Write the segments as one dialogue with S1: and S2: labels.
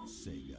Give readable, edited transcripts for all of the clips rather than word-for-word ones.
S1: Sega.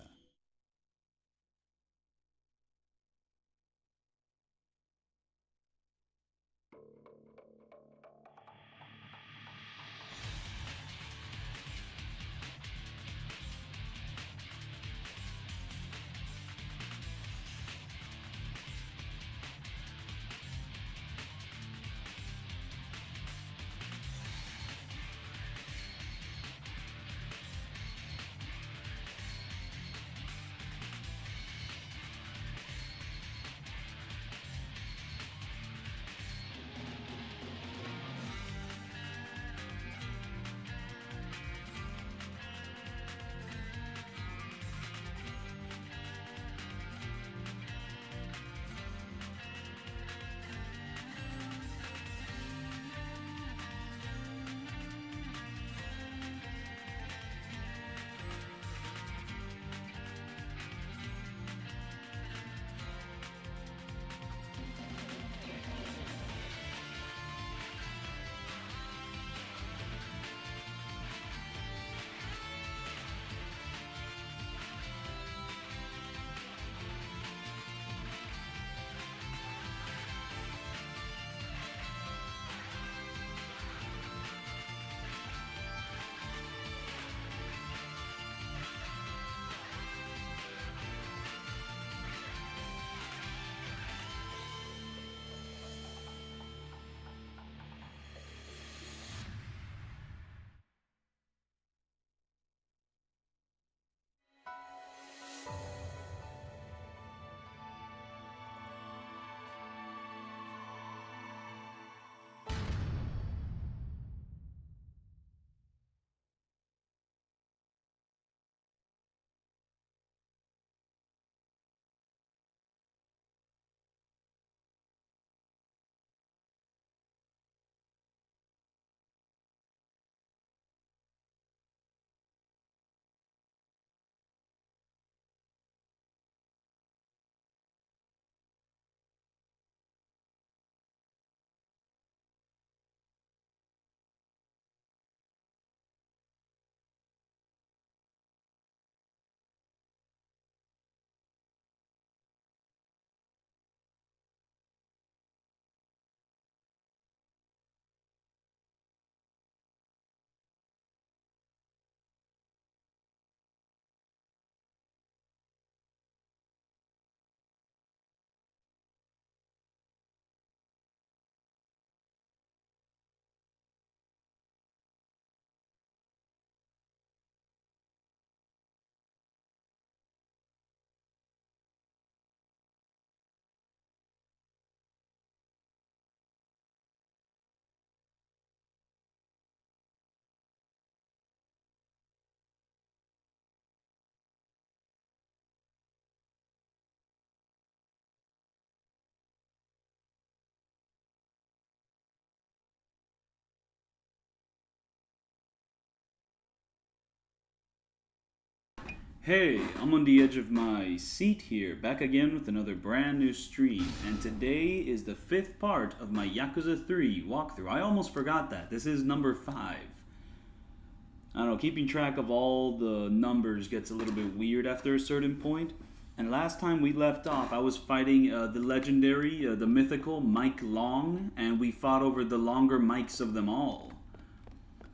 S2: Hey, I'm on the edge of my seat here, back again with another brand new stream, and today is the fifth part of my Yakuza 3 walkthrough. I almost forgot that. This is number 5. I don't know, keeping track of all the numbers gets a little bit weird after a certain point. And last time we left off, I was fighting the legendary, the mythical Mike Long, and we fought over the longer mics of them all.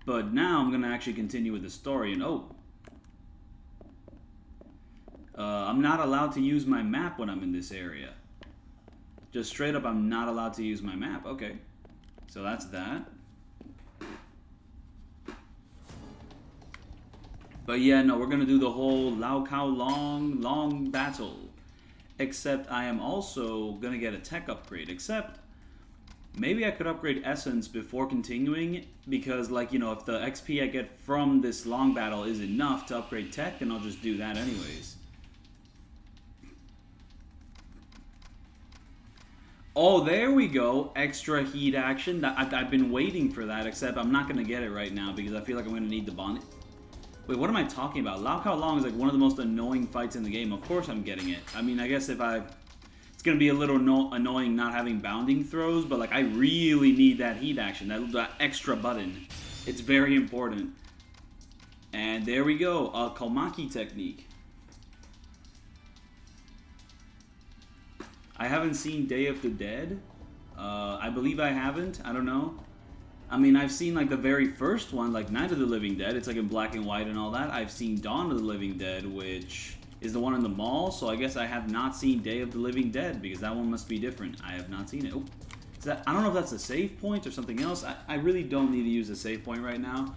S2: But now I'm going to actually continue with the story, and I'm not allowed to use my map when I'm in this area. Just straight up, I'm not allowed to use my map. Okay. So that's that. But yeah, no, we're going to do the whole Laow Long battle. Except I am also going to get a tech upgrade. Except, maybe I could upgrade Essence before continuing. Because, like, you know, if the XP I get from this long battle is enough to upgrade tech, then I'll just do that anyways. Oh, there we go. Extra heat action. I've been waiting for that, except I'm not going to get it right now because I feel like I'm going to need the bond. Wait, what am I talking about? Laow Long is like one of the most annoying fights in the game. Of course I'm getting it. I mean, I guess if I... It's going to be a little annoying not having bounding throws, but like I really need that heat action, that extra button. It's very important. And there we go. A Kalmaki technique. I haven't seen Day of the Dead. I believe I haven't. I don't know. I mean, I've seen like the very first one, like Night of the Living Dead. It's like in black and white and all that. I've seen Dawn of the Living Dead, which is the one in the mall. So I guess I have not seen Day of the Living Dead because that one must be different. I have not seen it. Oh, is that, I don't know if that's a save point or something else. I really don't need to use a save point right now.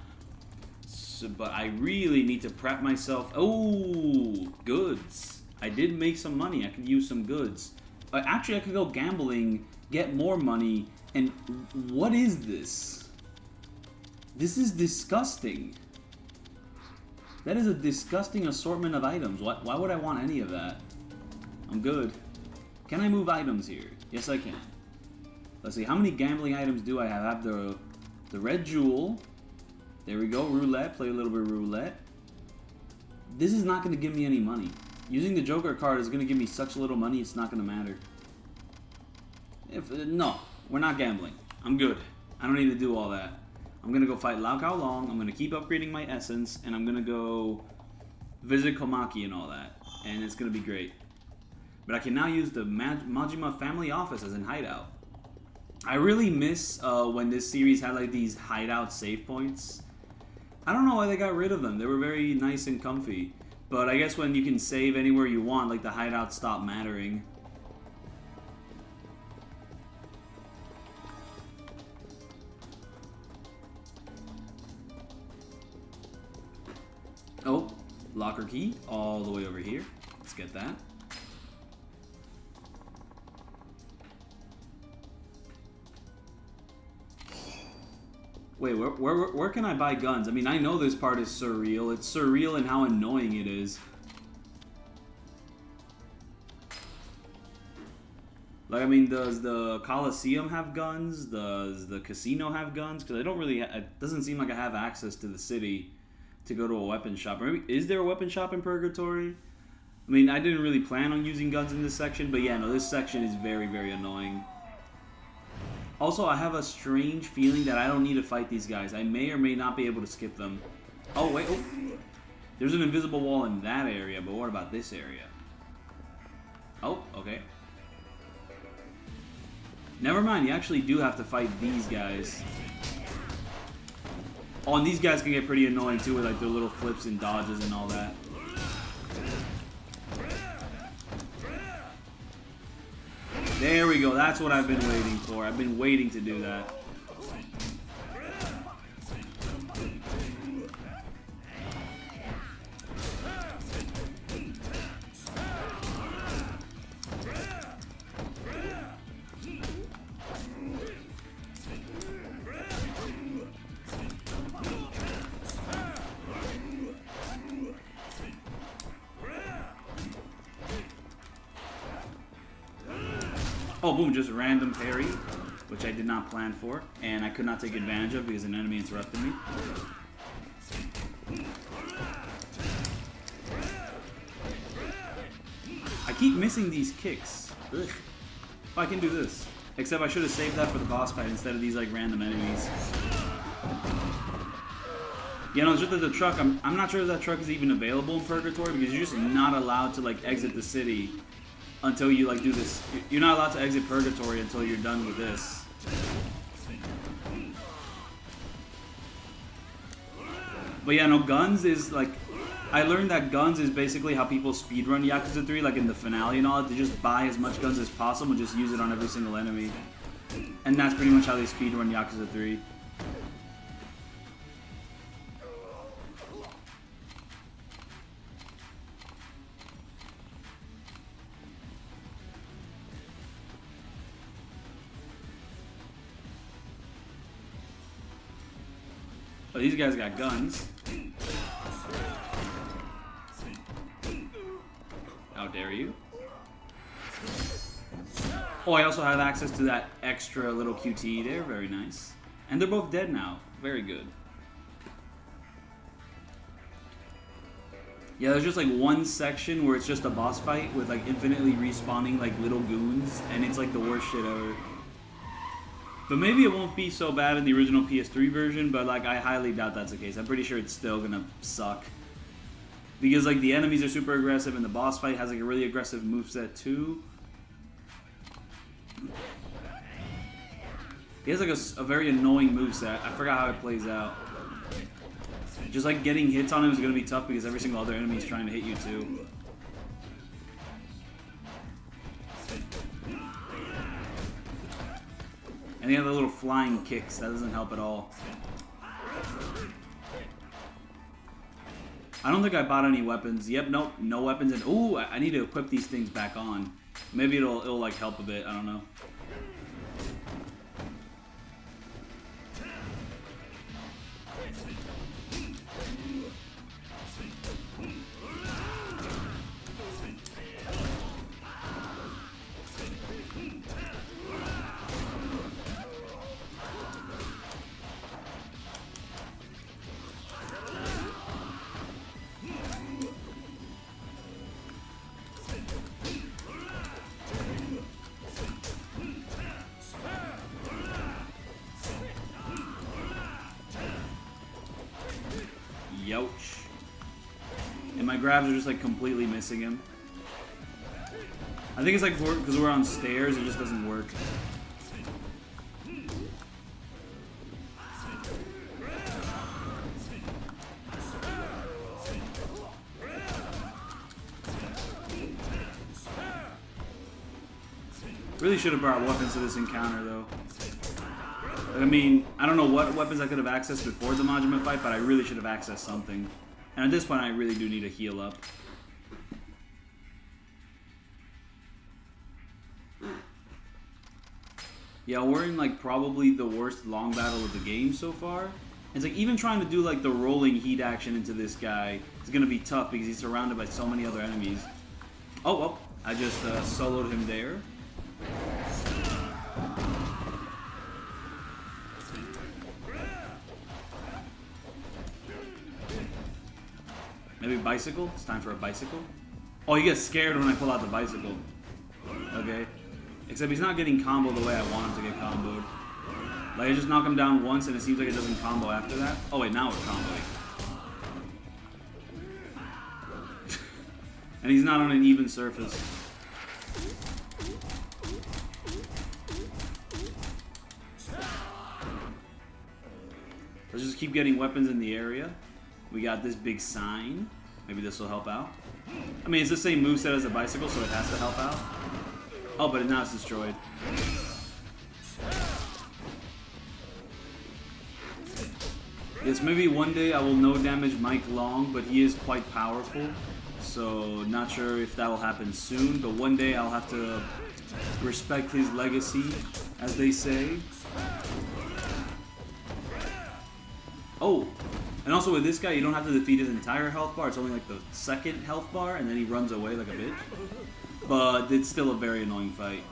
S2: So, but I really need to prep myself. Oh, goods. I did make some money. I could use some goods. Actually, I could go gambling, get more money, and what is this? This is disgusting. That is a disgusting assortment of items. Why would I want any of that? I'm good. Can I move items here? Yes, I can. Let's see, how many gambling items do I have? I have the red jewel. There we go, roulette. Play a little bit of roulette. This is not going to give me any money. Using the Joker card is going to give me such little money, it's not going to matter. No, we're not gambling. I'm good. I don't need to do all that. I'm going to go fight Laow Long. I'm going to keep upgrading my essence, and I'm going to go visit Komaki and all that. And it's going to be great. But I can now use the Majima family office as an hideout. I really miss when this series had like these hideout save points. I don't know why they got rid of them. They were very nice and comfy. But I guess when you can save anywhere you want, like the hideouts stop mattering. Oh, locker key all the way over here. Let's get that. Wait, where can I buy guns? I mean, I know this part is surreal. It's surreal in how annoying it is. Like, I mean, does the Coliseum have guns? Does the casino have guns? Because I don't really... It doesn't seem like I have access to the city to go to a weapon shop. Or maybe, is there a weapon shop in Purgatory? I mean, I didn't really plan on using guns in this section, but yeah, no, this section is very, very annoying. Also, I have a strange feeling that I don't need to fight these guys. I may or may not be able to skip them. Oh, wait. Oh. There's an invisible wall in that area, but what about this area? Oh, okay. Never mind, you actually do have to fight these guys. Oh, and these guys can get pretty annoying too with like their little flips and dodges and all that. There we go, that's what I've been waiting for. I've been waiting to do that. Oh, boom, just random parry, which I did not plan for, and I could not take advantage of because an enemy interrupted me. I keep missing these kicks. Ugh. Oh, I can do this. Except I should have saved that for the boss fight instead of these like random enemies. You know, it's just that the truck, I'm not sure if that truck is even available in Purgatory because you're just not allowed to like exit the city until you like do this. You're not allowed to exit Purgatory until you're done with this. But yeah, no, guns is like, I learned that guns is basically how people speedrun Yakuza 3, like in the finale and all that. They just buy as much guns as possible and just use it on every single enemy. And that's pretty much how they speedrun Yakuza 3. But these guys got guns. How dare you? Oh, I also have access to that extra little QTE there. Very nice. And they're both dead now. Very good. Yeah, there's just like one section where it's just a boss fight with like infinitely respawning like little goons, and it's like the worst shit ever. But maybe it won't be so bad in the original PS3 version, but like I highly doubt that's the case. I'm pretty sure it's still gonna suck. Because like the enemies are super aggressive and the boss fight has like a really aggressive moveset too. He has like a very annoying moveset. I forgot how it plays out. Just like getting hits on him is going to be tough because every single other enemy is trying to hit you too. And he has the little flying kicks. That doesn't help at all. I don't think I bought any weapons. Yep, nope, no weapons. And ooh, I need to equip these things back on. Maybe it'll like help a bit. I don't know. Youch. And my grabs are just like completely missing him. I think it's like because we're on stairs, it just doesn't work. Really should have brought weapons to this encounter though. I mean, I don't know what weapons I could have accessed before the Majima fight, but I really should have accessed something. And at this point, I really do need to heal up. Yeah, we're in like probably the worst long battle of the game so far. It's like even trying to do like the rolling heat action into this guy is going to be tough because he's surrounded by so many other enemies. Oh, well, I just soloed him there. Maybe bicycle? It's time for a bicycle. Oh, he gets scared when I pull out the bicycle. Okay. Except he's not getting comboed the way I want him to get comboed. Like, I just knock him down once and it seems like it doesn't combo after that. Oh wait, now we're comboing. And he's not on an even surface. Let's just keep getting weapons in the area. We got this big sign. Maybe this will help out. I mean, it's the same moveset as a bicycle, so it has to help out. Oh, but now it's destroyed. Yes, maybe one day I will no damage Mike Long, but he is quite powerful. So, not sure if that will happen soon, but one day I'll have to respect his legacy, as they say. Oh! And also with this guy, you don't have to defeat his entire health bar. It's only like the second health bar, and then he runs away like a bitch. But it's still a very annoying fight.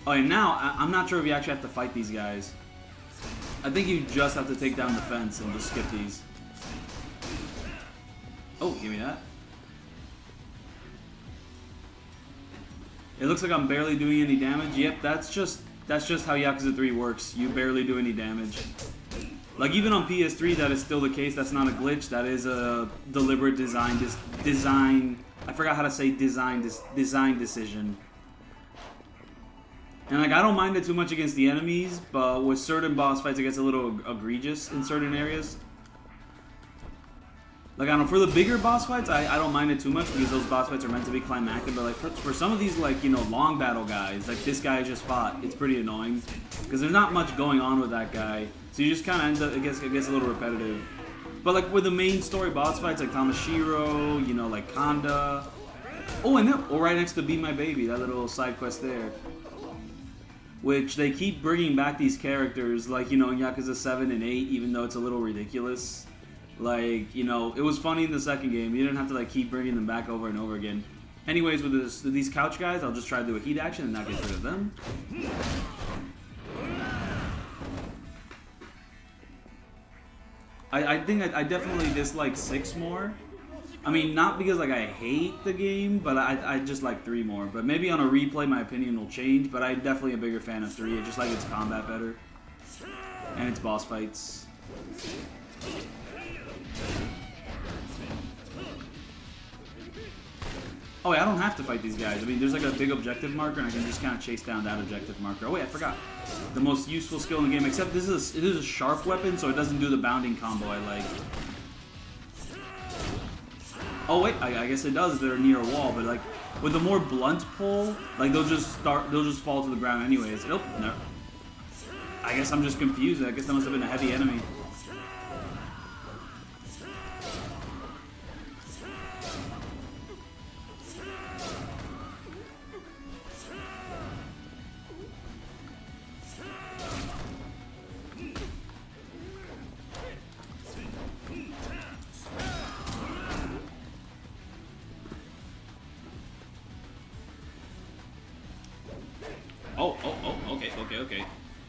S2: Oh, and now, I'm not sure if you actually have to fight these guys. I think you just have to take down the fence and just skip these. Oh, give me that. It looks like I'm barely doing any damage. Yep, that's just how Yakuza 3 works. You barely do any damage. Like, even on PS3, that is still the case. That's not a glitch. That is a deliberate design I forgot how to say design decision. And, like, I don't mind it too much against the enemies, but with certain boss fights, it gets a little egregious in certain areas. Like, I don't know, for the bigger boss fights, I don't mind it too much because those boss fights are meant to be climactic, but, like, for some of these, like, you know, long battle guys, like this guy I just fought, it's pretty annoying. Because there's not much going on with that guy. So you just kind of end up, it gets a little repetitive. But, like, with the main story boss fights, like Tamashiro, you know, like Kanda. Oh, and right next to Be My Baby, that little side quest there. Which they keep bringing back these characters, like, you know, in Yakuza 7 and 8, even though it's a little ridiculous. Like, you know, it was funny in the second game. You didn't have to, like, keep bringing them back over and over again. Anyways, with these couch guys, I'll just try to do a heat action and not get rid of them. I think I definitely dislike 6 more. I mean, not because, like, I hate the game, but I just like 3 more. But maybe on a replay, my opinion will change. But I'm definitely a bigger fan of 3. I just like its combat better. And its boss fights. Oh wait, I don't have to fight these guys. I mean, there's like a big objective marker, and I can just kind of chase down that objective marker. Oh wait, I forgot. The most useful skill in the game, except it is a sharp weapon, so it doesn't do the bounding combo I like. Oh wait, I guess it does if they're near a wall, but like with the more blunt pull, like they'll just fall to the ground anyways. Nope, no. I guess I'm just confused. I guess that must have been a heavy enemy. Okay.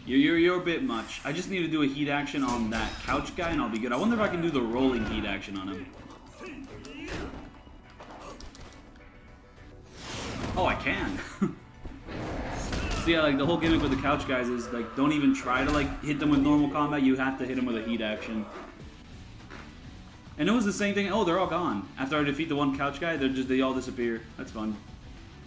S2: You're a bit much. I just need to do a heat action on that couch guy and I'll be good. I wonder if I can do the rolling heat action on him. Oh, I can. So yeah, like the whole gimmick with the couch guys is like don't even try to like hit them with normal combat. You have to hit them with a heat action. And it was the same thing. Oh, they're all gone. After I defeat the one couch guy, they all disappear. That's fun.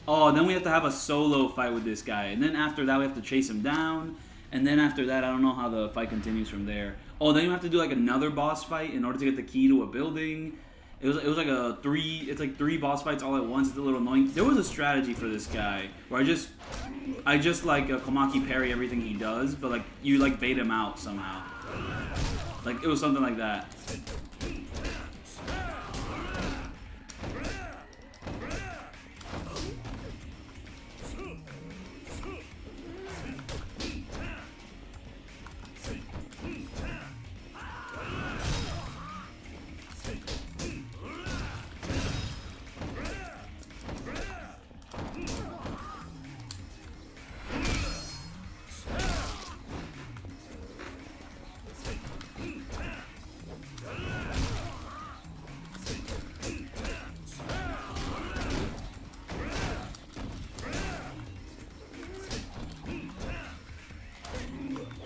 S2: Oh, and then we have to have a solo fight with this guy. And then after that, we have to chase him down. And then after that, I don't know how the fight continues from there. Oh, then you have to do like another boss fight in order to get the key to a building. It was like it's like three boss fights all at once. It's a little annoying. There was a strategy for this guy where I just like Komaki parry everything he does, but like you like bait him out somehow. Like it was something like that.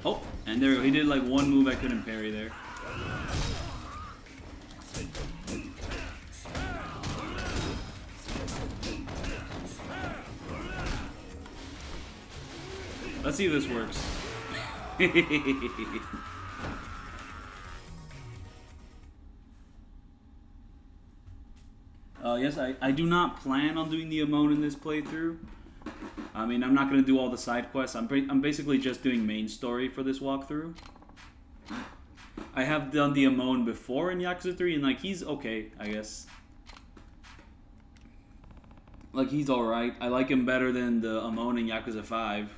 S2: Oh, and there we go. He did like one move I couldn't parry there. Let's see if this works. Yes, I do not plan on doing the Amon in this playthrough. I mean, I'm not going to do all the side quests. I'm basically just doing main story for this walkthrough. I have done the Amon before in Yakuza 3, and like he's okay, I guess. Like he's alright. I like him better than the Amon in Yakuza 5.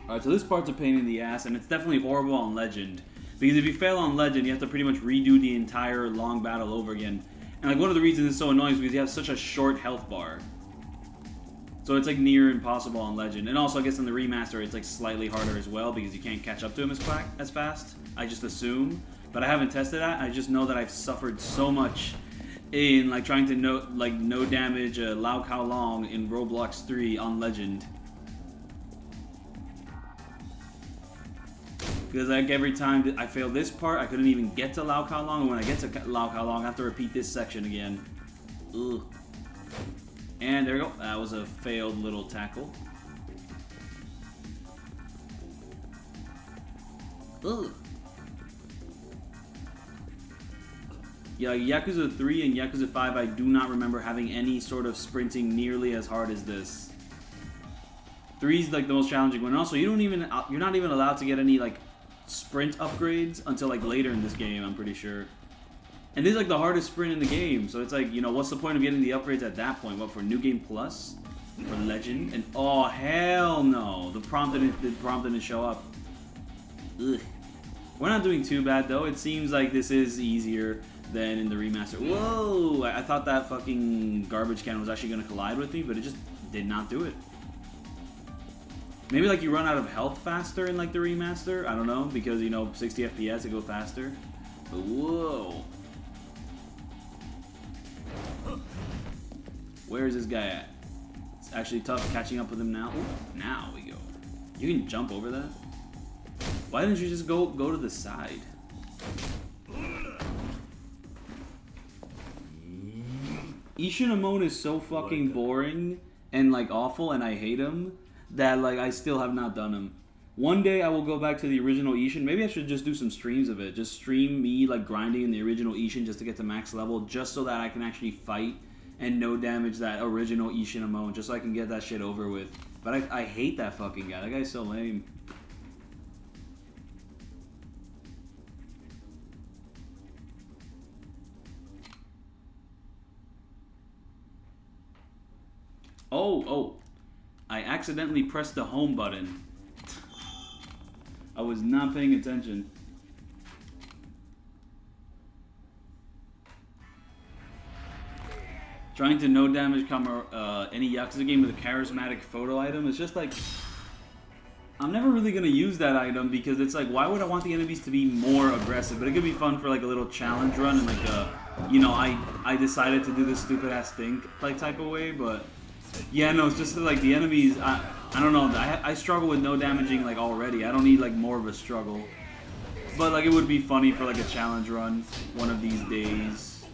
S2: Alright, so this part's a pain in the ass, and it's definitely horrible on Legend. Because if you fail on Legend, you have to pretty much redo the entire long battle over again. And like one of the reasons it's so annoying is because you have such a short health bar. So it's like near impossible on Legend. And also I guess in the remaster it's like slightly harder as well because you can't catch up to him as fast. I just assume. But I haven't tested that. I just know that I've suffered so much in like trying to no damage Laow Long in Roblox 3 on Legend. Because like every time that I failed this part, I couldn't even get to Laow Long, and when I get to Laow Long, I have to repeat this section again. Ugh. And there we go. That was a failed little tackle. Ugh. Yeah, Yakuza 3 and Yakuza 5, I do not remember having any sort of sprinting nearly as hard as this. 3 is like the most challenging one. And also, you're not even allowed to get any like sprint upgrades until like later in this game, I'm pretty sure. And this is like the hardest sprint in the game, so it's like, you know, what's the point of getting the upgrades at that point? What, for New Game Plus? For Legend? And oh hell no, the prompt didn't show up. Ugh. We're not doing too bad though. It seems like this is easier than in the remaster. Whoa! I thought that fucking garbage can was actually gonna collide with me, but it just did not do it. Maybe like you run out of health faster in like the remaster? I don't know, because you know 60 FPS it go faster. But whoa. Where is this guy at? It's actually tough catching up with him now. Ooh, now we go. You can jump over that? Why didn't you just go to the side? Ishinomon is so fucking boring and like awful, and I hate him that like I still have not done him. One day I will go back to the original Ishin. Maybe I should just do some streams of it. Just stream me like grinding in the original Ishin just to get to max level, just so that I can actually fight and no damage that original Ishinomon, just so I can get that shit over with. But I hate that fucking guy. That guy's so lame. Oh, I accidentally pressed the home button. I was not paying attention. Trying to no damage any Yakuza game with a charismatic photo item. It's just like, I'm never really going to use that item because it's like, why would I want the enemies to be more aggressive? But it could be fun for like a little challenge run and like you know, I decided to do this stupid ass thing like type of way, but yeah, no, it's just like the enemies, I don't know, I struggle with no damaging like already. I don't need like more of a struggle. But like it would be funny for like a challenge run one of these days.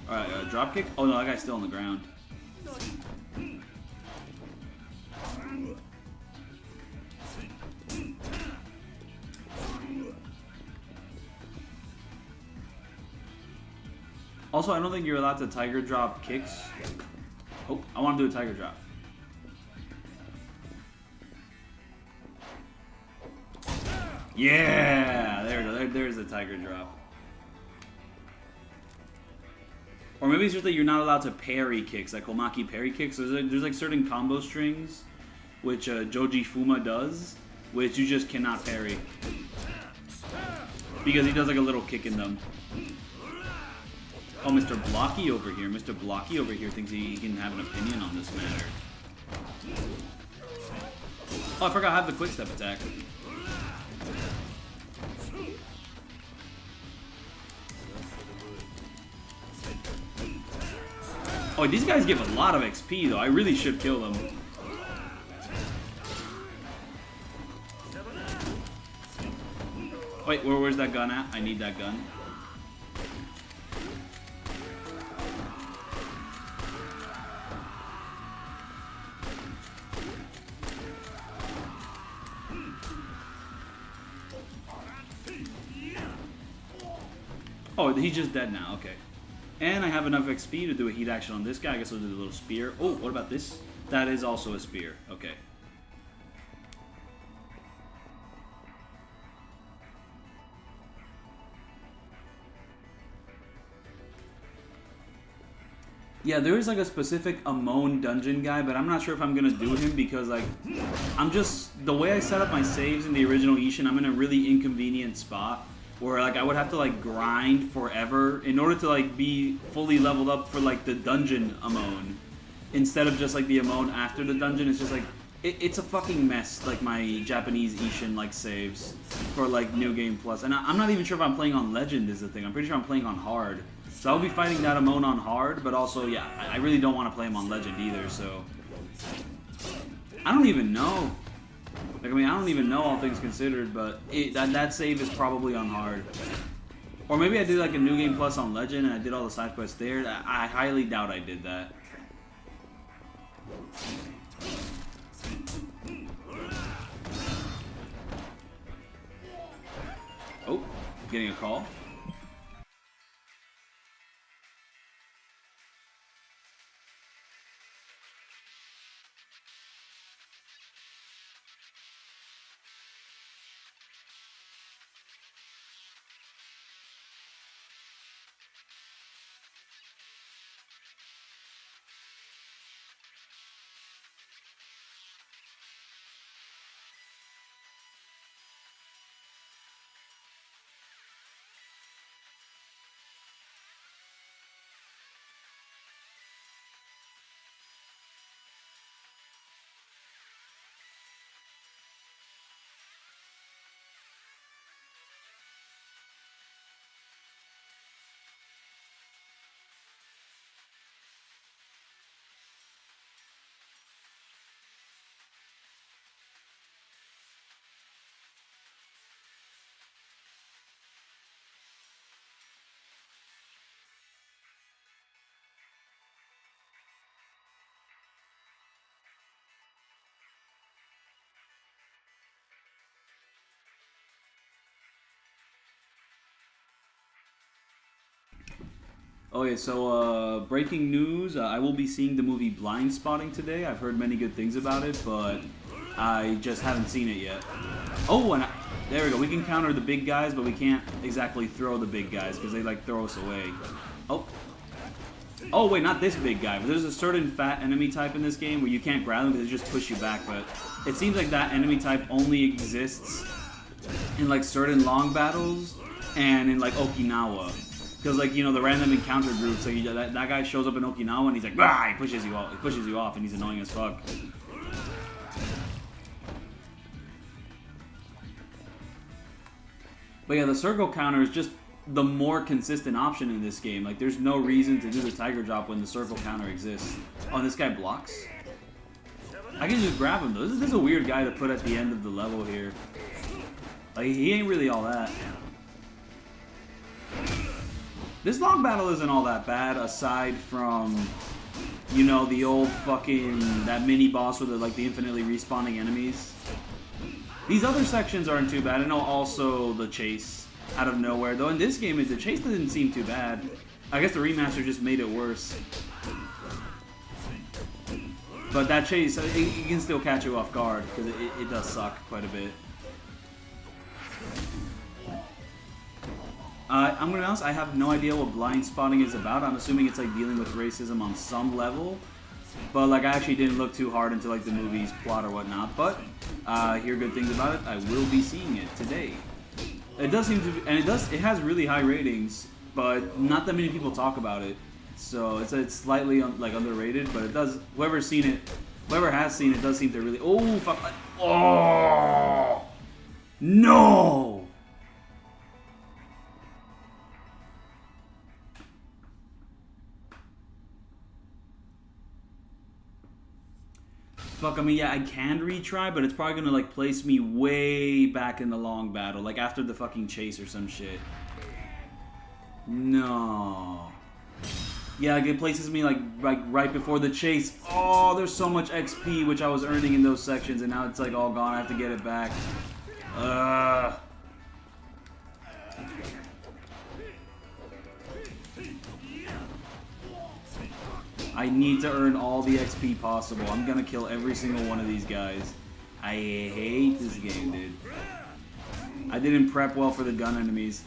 S2: Alright, drop kick? Oh no, that guy's still on the ground. Also, I don't think you're allowed to tiger drop kicks. Oh, I want to do a tiger drop. Yeah! There we go. There's a tiger drop. Or maybe it's just that you're not allowed to parry kicks, like Komaki parry kicks. There's like certain combo strings, which Joji Fuma does, which you just cannot parry. Because he does like a little kick in them. Oh, Mr. Blocky over here. Mr. Blocky over here thinks he can have an opinion on this matter. Oh, I forgot I have the quick step attack. Oh, these guys give a lot of XP though. I really should kill them. Wait, where's that gun at? I need that gun. Oh, he's just dead now, okay. And I have enough XP to do a heat action on this guy. I guess I'll do the little spear. Oh, what about this? That is also a spear, okay. Yeah, there is like a specific Amon dungeon guy, but I'm not sure if I'm gonna do him because like, the way I set up my saves in the original Ishin, I'm in a really inconvenient spot. Where like I would have to like grind forever in order to like be fully leveled up for like the dungeon Amon, instead of just like the Amon after the dungeon. It's just like it's a fucking mess. Like my Japanese Ishin like saves for like New Game Plus, and I'm not even sure if I'm playing on Legend is the thing. I'm pretty sure I'm playing on hard, so I'll be fighting that Amon on hard. But also, yeah, I really don't want to play him on Legend either. So I don't even know. Like, I mean, I don't even know all things considered, but that save is probably on hard. Or maybe I did like a New Game Plus on Legend and I did all the side quests there. I highly doubt I did that. Oh, getting a call. Okay, so breaking news, I will be seeing the movie Blind Spotting today. I've heard many good things about it, but I just haven't seen it yet. Oh, and there we go. We can counter the big guys, but we can't exactly throw the big guys because they like throw us away. Oh. Oh, wait, not this big guy, but there's a certain fat enemy type in this game where you can't grab them because they just push you back, but it seems like that enemy type only exists in like certain long battles and in like Okinawa. Because, like, you know, the random encounter groups, like, that guy shows up in Okinawa and he's like, bah! He pushes you off and he's annoying as fuck. But yeah, the circle counter is just the more consistent option in this game. Like, there's no reason to do the tiger drop when the circle counter exists. Oh, and this guy blocks? I can just grab him, though. This is a weird guy to put at the end of the level here. Like, he ain't really all that. This long battle isn't all that bad, aside from, you know, the old fucking, that mini-boss with, like, the infinitely respawning enemies. These other sections aren't too bad. I know also the chase out of nowhere, though in this game, the chase didn't seem too bad. I guess the remaster just made it worse. But that chase, it can still catch you off guard, because it does suck quite a bit. I'm going to be honest, I have no idea what Blind Spotting is about. I'm assuming it's like dealing with racism on some level. But like I actually didn't look too hard into like the movie's plot or whatnot. But hear good things about it. I will be seeing it today. It does seem to be, and it has really high ratings, but not that many people talk about it. So it's slightly like underrated, but it does. Whoever has seen it does seem to really. Oh fuck! Oh no! Fuck, I mean, yeah, I can retry, but it's probably gonna, like, place me way back in the long battle. Like, after the fucking chase or some shit. No. Yeah, like, it places me, like right before the chase. Oh, there's so much XP, which I was earning in those sections, and now it's, like, all gone. I have to get it back. I need to earn all the XP possible. I'm gonna kill every single one of these guys. I hate this game, dude. I didn't prep well for the gun enemies.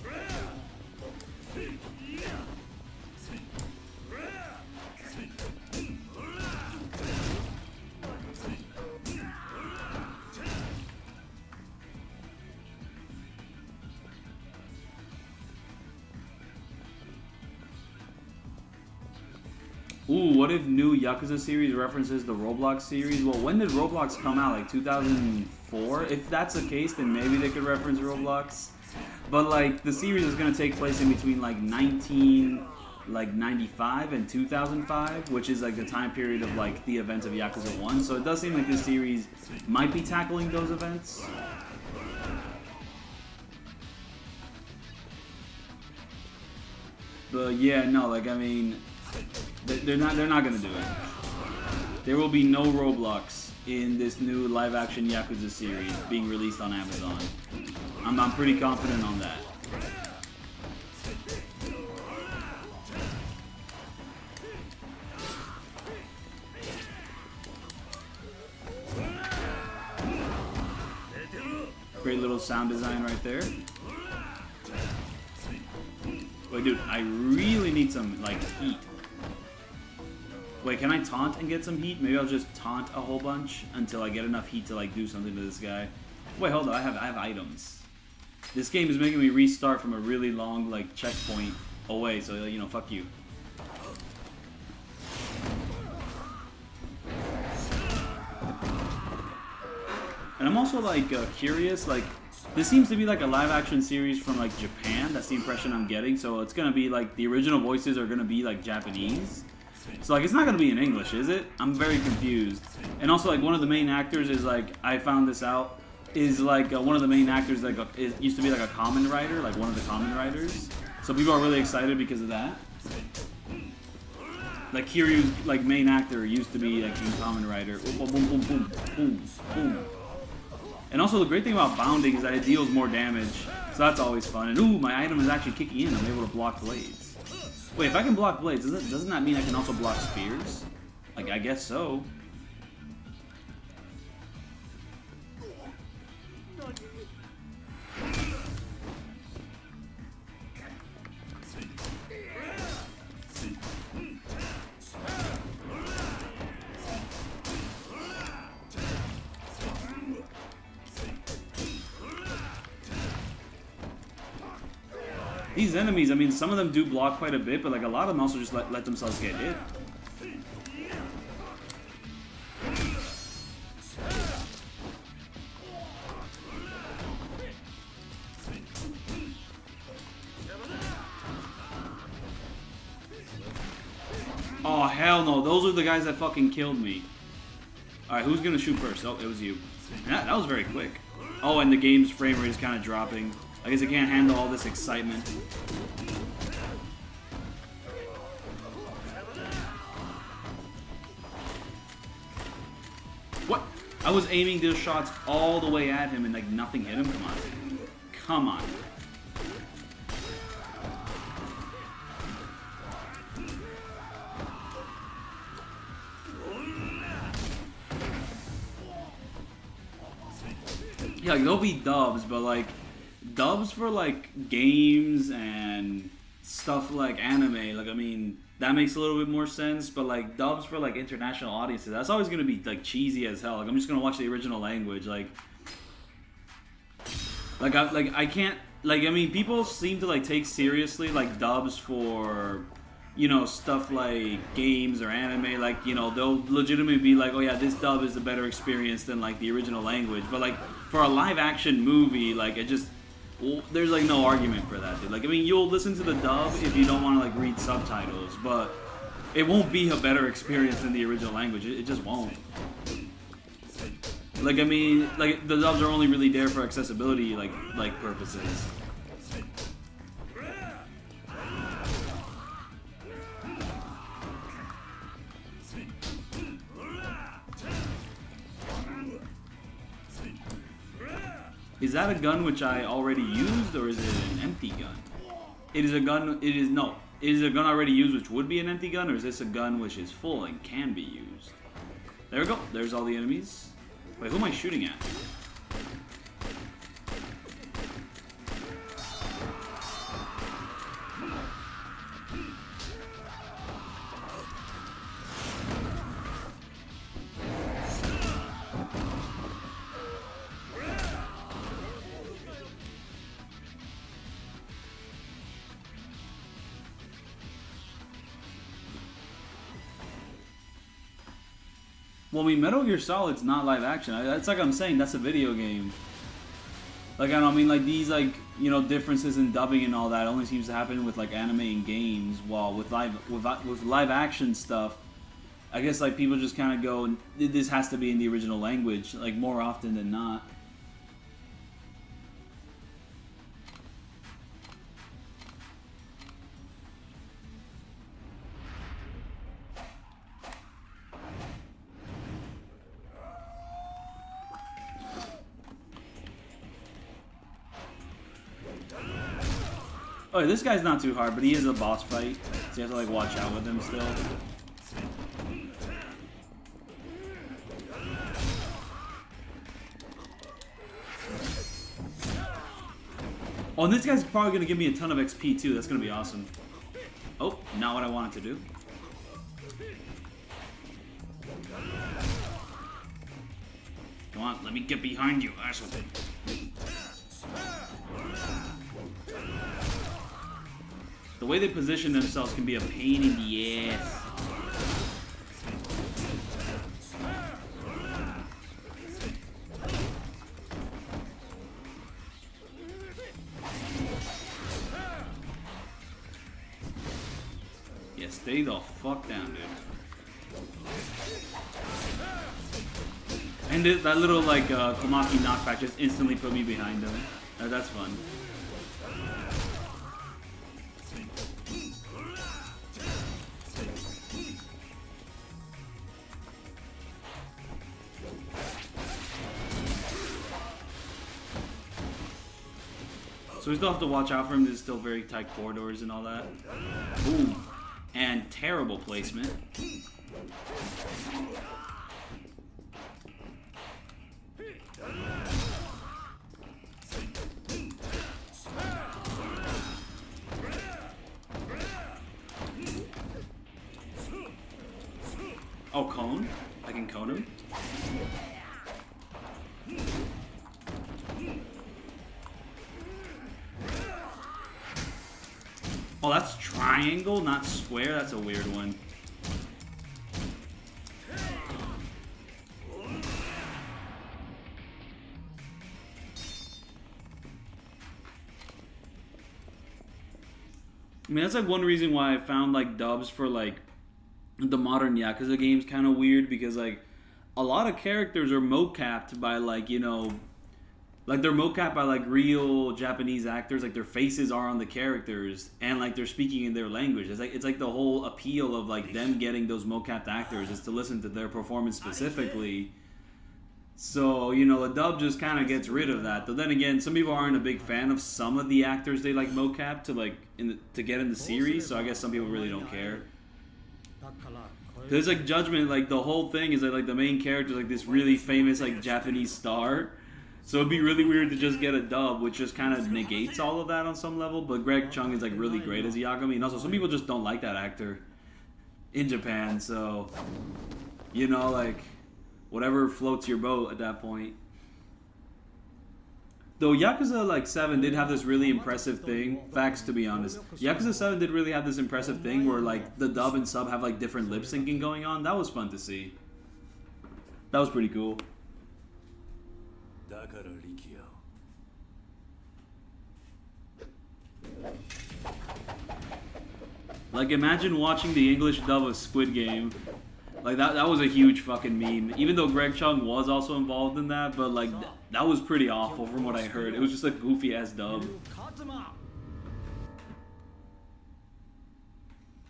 S2: Ooh, what if new Yakuza series references the Roblox series? Well, when did Roblox come out? Like 2004? If that's the case, then maybe they could reference Roblox. But like, the series is gonna take place in between like 1995 and 2005, which is like the time period of like the events of Yakuza 1. So it does seem like this series might be tackling those events. But yeah, no, like I mean, they're not gonna do it. There will be no Roblox in this new live-action Yakuza series being released on Amazon. I'm pretty confident on that. Great little sound design right there. Wait, dude, I really need some, like, heat. Wait, can I taunt and get some heat? Maybe I'll just taunt a whole bunch until I get enough heat to, like, do something to this guy. Wait, hold on, I have items. This game is making me restart from a really long, like, checkpoint away, so, you know, fuck you. And I'm also, like, curious, like, this seems to be like a live-action series from, like, Japan. That's the impression I'm getting. So it's gonna be, like, the original voices are gonna be, like, Japanese. So, like, it's not gonna be in English, is it? I'm very confused. And also, like, one of the main actors is, like, I found this out, is, like, one of the main actors, like, used to be, like, a Kamen Rider, like, one of the Kamen Riders. So people are really excited because of that. Like, Kiryu's, like, main actor used to be, like, in Kamen Rider. Boom, boom, boom, boom, boom, boom. And also, the great thing about bounding is that it deals more damage. So that's always fun. And, ooh, my item is actually kicking in. I'm able to block blades. Wait, if I can block blades, doesn't that mean I can also block spears? Like, I guess so. These enemies, I mean, some of them do block quite a bit, but like a lot of them also just let themselves get hit. Oh, hell no. Those are the guys that fucking killed me. Alright, who's gonna shoot first? Oh, it was you. That was very quick. Oh, and the game's frame rate is kind of dropping. I guess it can't handle all this excitement. What? I was aiming those shots all the way at him and like nothing hit him? Come on. Come on. Yeah, like, there'll be dubs, but like dubs for like games and stuff like anime, like I mean that makes a little bit more sense, but like dubs for like international audiences, that's always gonna be like cheesy as hell. Like I'm just gonna watch the original language. I can't, like, I mean, people seem to like take seriously like dubs for, you know, stuff like games or anime. Like, you know, they'll legitimately be like, oh yeah, this dub is a better experience than like the original language. But like for a live action movie, like it just, there's like no argument for that, dude. Like, I mean, you'll listen to the dub if you don't want to like read subtitles, but it won't be a better experience than the original language. It just won't. Like, I mean, like the dubs are only really there for accessibility like purposes. Is that a gun which I already used, or is it an empty gun? It is a gun, it is, no. It is a gun already used which would be an empty gun, or is this a gun which is full and can be used? There we go, there's all the enemies. Wait, who am I shooting at? Well, I mean, Metal Gear Solid's not live action. That's like I'm saying, that's a video game. Like, I don't mean, like, these, like, you know, differences in dubbing and all that only seems to happen with, like, anime and games, while with live action stuff, I guess, like, people just kind of go, this has to be in the original language, like, more often than not. Oh, this guy's not too hard, but he is a boss fight, so you have to like watch out with him still. Oh, and this guy's probably gonna give me a ton of XP too. That's gonna be awesome. Oh, not what I wanted to do. Come on, let me get behind you, asshole. The way they position themselves can be a pain in the ass. Yeah, stay the fuck down, dude. And that little, like, Komaki knockback just instantly put me behind him. That's fun. So we still have to watch out for him. There's still very tight corridors and all that. Ooh. And terrible placement. Oh, cone? I can cone him? Oh, that's triangle, not square? That's a weird one. I mean, that's like one reason why I found like dubs for like the modern Yakuza games kind of weird, because like a lot of characters are mocapped by like, you know, like they're mocapped by like real Japanese actors, like their faces are on the characters and like they're speaking in their language. It's like the whole appeal of like them getting those mocapped actors is to listen to their performance specifically. So, you know, the dub just kind of gets rid of that. But then again, some people aren't a big fan of some of the actors they like mocap to like to get in the series, so I guess some people really don't care. There's like Judgment, like the whole thing is that like the main character is like this really famous like Japanese star. So it'd be really weird to just get a dub, which just kind of negates all of that on some level. But Greg Chung is like really great as Yagami, and also some people just don't like that actor in Japan. So, you know, like whatever floats your boat at that point. Though Yakuza like 7 did have this really impressive thing. Facts, to be honest. Yakuza 7 did really have this impressive thing where like the dub and sub have like different lip syncing going on. That was fun to see. That was pretty cool. Like imagine watching the English dub of Squid Game. Like that was a huge fucking meme. Even though Greg Chung was also involved in that, but like that was pretty awful from what I heard. It was just a goofy ass dub.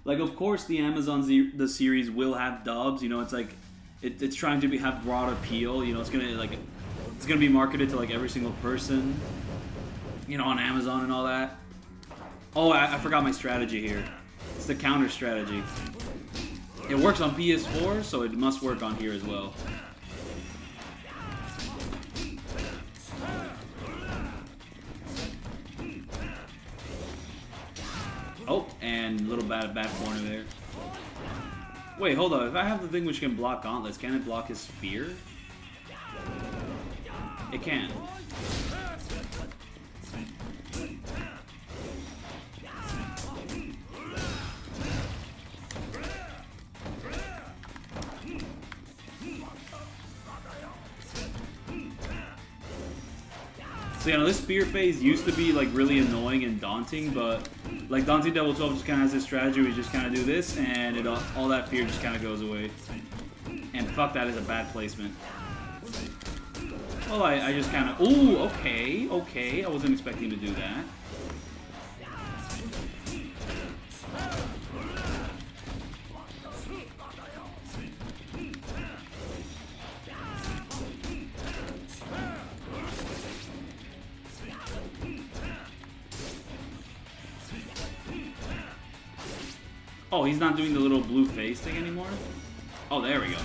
S2: Like of course the the series will have dubs. You know, it's like it's trying to have broad appeal. You know, it's gonna be marketed to like every single person. You know, on Amazon and all that. Oh, I forgot my strategy here. It's the counter strategy. It works on PS4, so it must work on here as well. Oh, and a little bad corner there. Wait, hold on. If I have the thing which can block gauntlets, can it block his spear? It can. So, you know, this spear phase used to be, like, really annoying and daunting, but, like, Dante Devil 12 just kind of has this strategy where you just kind of do this, and all that fear just kind of goes away. And fuck, that is a bad placement. Well, I just kind of... Ooh, okay. I wasn't expecting to do that. Oh, he's not doing the little blue face thing anymore? Oh, there we go.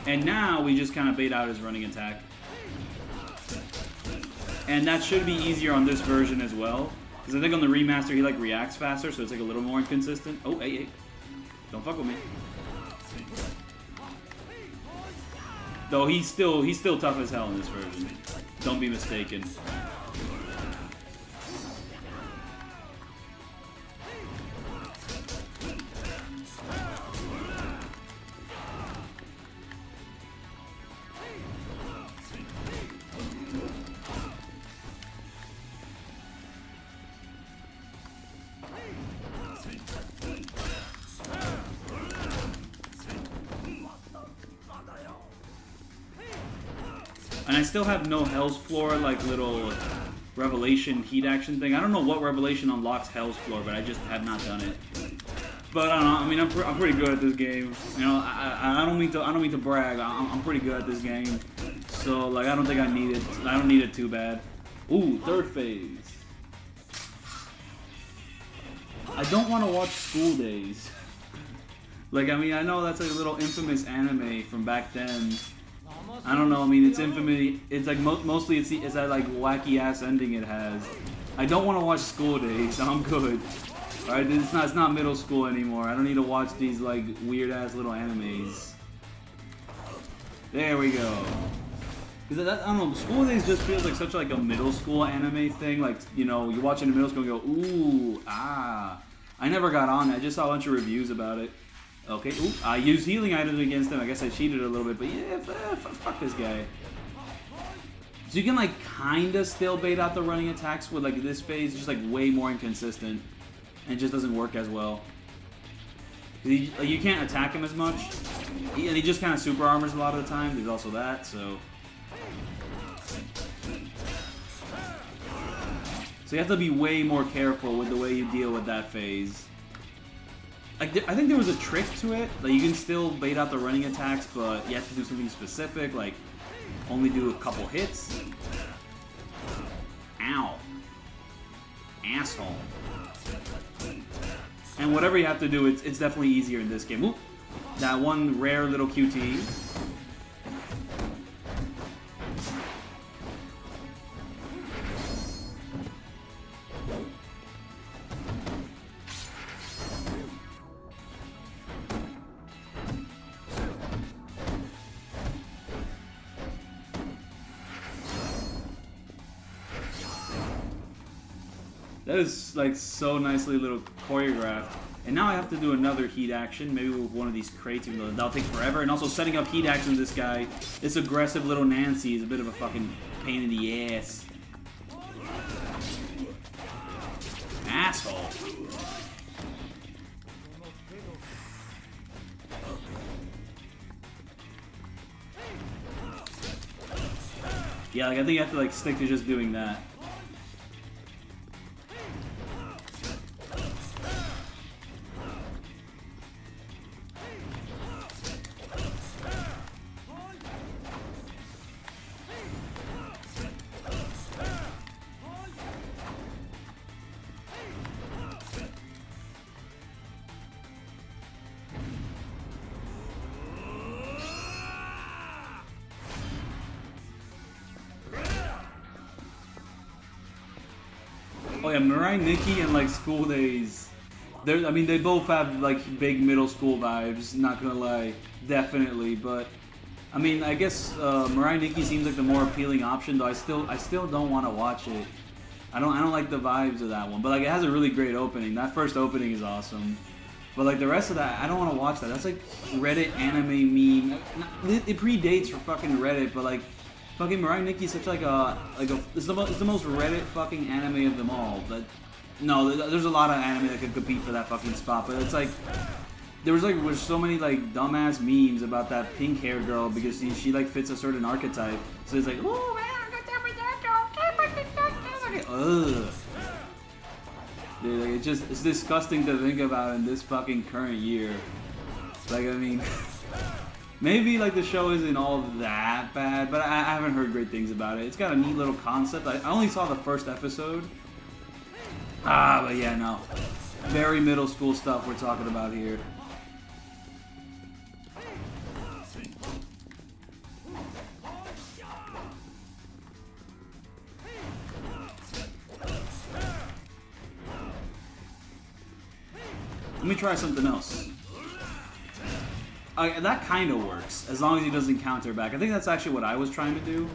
S2: And now we just kind of bait out his running attack. And that should be easier on this version as well. Because I think on the remaster he like reacts faster, so it's like a little more inconsistent. Oh, hey. Don't fuck with me. Though he's still tough as hell in this version. Don't be mistaken. And I still have no Hell's Floor, like, little Revelation heat action thing. I don't know what Revelation unlocks Hell's Floor, but I just have not done it. But I don't know. I mean, I'm pretty good at this game. You know, I don't mean to brag. I'm pretty good at this game. So like I don't think I need it. I don't need it too bad. Ooh, third phase. I don't want to watch School Days. Like, I mean, I know that's like a little infamous anime from back then. I don't know, I mean, it's infamous. It's like, mostly it's that like wacky ass ending it has. I don't want to watch School Days, so I'm good. Alright, it's not middle school anymore. I don't need to watch these like weird ass little animes. There we go. Because I don't know, School Days just feels like such like a middle school anime thing. Like, you know, you watch it in middle school and go, ooh, ah. I never got on it. I just saw a bunch of reviews about it. Okay, ooh, I used healing items against him. I guess I cheated a little bit, but yeah, fuck this guy. So you can like kinda still bait out the running attacks with like this phase, it's just like way more inconsistent. And it just doesn't work as well. You can't attack him as much. And he just kind of super armors a lot of the time. There's also that, so... So you have to be way more careful with the way you deal with that phase. I think there was a trick to it. Like, you can still bait out the running attacks, but you have to do something specific, like only do a couple hits. Ow. Asshole. And whatever you have to do, it's definitely easier in this game. Oop. That one rare little QT. That is like so nicely little choreographed. And now I have to do another heat action, maybe with one of these crates, even though that'll take forever. And also setting up heat action with this guy, this aggressive little Nancy is a bit of a fucking pain in the ass. Asshole. Yeah, like I think you have to like stick to just doing that. Oh yeah, Mirai Nikki and like School Days. I mean, they both have like big middle school vibes. Not gonna lie, definitely. But I mean, I guess Mirai Nikki seems like the more appealing option. Though I still don't want to watch it. I don't like the vibes of that one. But like, it has a really great opening. That first opening is awesome. But like the rest of that, I don't want to watch that. That's like Reddit anime meme. It predates for fucking Reddit, but like. Fucking Mirai Nikki is such like a it's the most Reddit fucking anime of them all. But no, there's a lot of anime that could compete for that fucking spot. But it's like there was so many like dumbass memes about that pink haired girl because she like fits a certain archetype. So it's like, oh man, ugh. Dude, like, it's disgusting to think about in this fucking current year. Like, I mean. Maybe like the show isn't all that bad, but I haven't heard great things about it. It's got a neat little concept. I only saw the first episode. But yeah, no. Very middle school stuff we're talking about here. Let me try something else. That kind of works, as long as he doesn't counter back. I think that's actually what I was trying to do.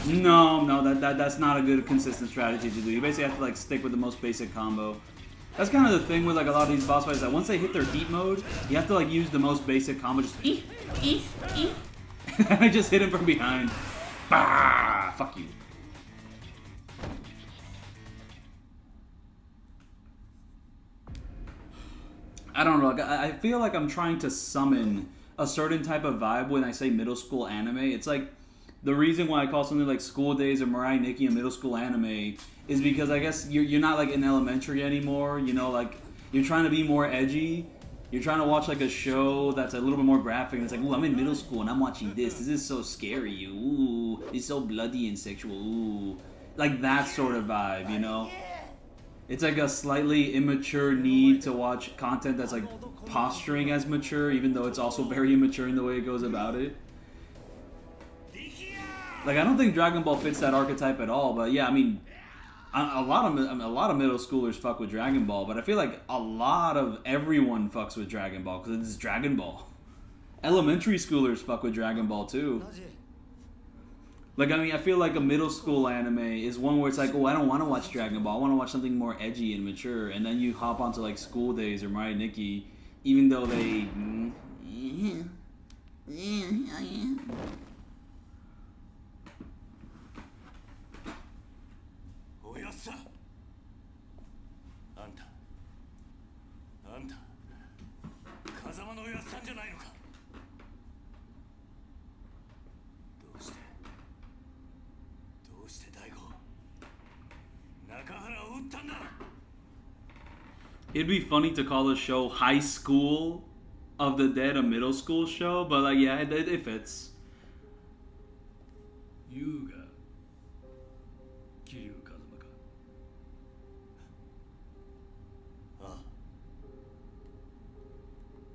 S2: No, that's not a good consistent strategy to do. You basically have to like stick with the most basic combo. That's kind of the thing with like a lot of these boss fights, that once they hit their heat mode, you have to like use the most basic combo, just I just hit him from behind. Bah! Fuck you. I don't know, I feel like I'm trying to summon a certain type of vibe when I say middle school anime. It's like, the reason why I call something like School Days or Mirai Nikki a middle school anime is because I guess you're not like in elementary anymore, you know, like, you're trying to be more edgy, You're trying to watch like a show that's a little bit more graphic, and it's like, ooh, I'm in middle school and I'm watching this. This is so scary. Ooh, it's so bloody and sexual. Ooh, like that sort of vibe, you know? It's like a slightly immature need to watch content that's like posturing as mature, even though it's also very immature in the way it goes about it. Like, I don't think Dragon Ball fits that archetype at all, but yeah, I mean, a lot of middle schoolers fuck with Dragon Ball, but I feel like a lot of everyone fucks with Dragon Ball because it's Dragon Ball. Elementary schoolers fuck with Dragon Ball too. Like, I mean, I feel like a middle school anime is one where it's like, oh, I don't want to watch Dragon Ball. I want to watch something more edgy and mature. And then you hop onto like School Days or Mighty Nikki, even though they. It'd be funny to call a show High School of the Dead a middle school show, but like, yeah, it fits.
S1: Yuga Kiryu Kazuma ka? Ah.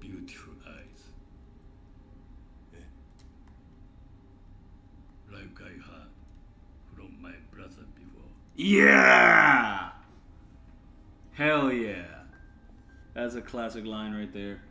S1: Beautiful eyes. Like I heard from my brother before.
S2: Yeah! Hell yeah. That's a classic line right there.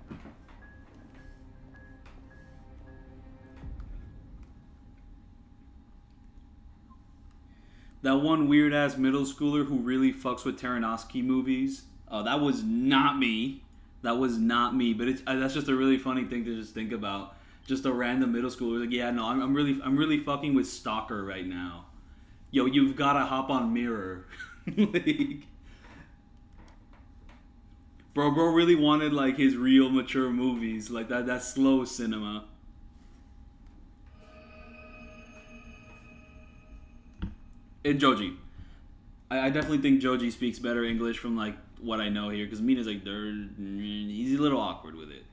S2: That one weird ass middle schooler who really fucks with Taranowski movies. That was not me. That was not me. But that's just a really funny thing to just think about. Just a random middle schooler like, yeah, no, I'm really fucking with Stalker right now. Yo, you've gotta hop on Mirror. Like, bro really wanted like his real mature movies, like that slow cinema. And Joji, I definitely think Joji speaks better English from like what I know here, because Mina's like he's a little awkward with it.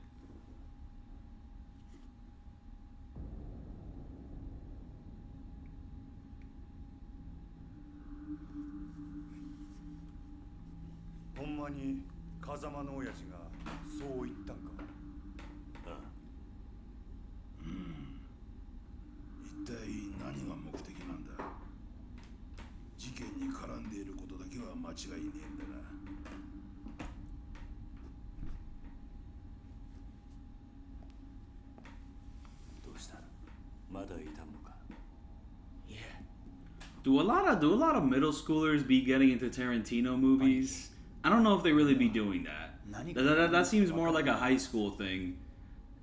S2: Do a lot of middle schoolers be getting into Tarantino movies? I don't know if they really be doing that. That seems more like a high school thing.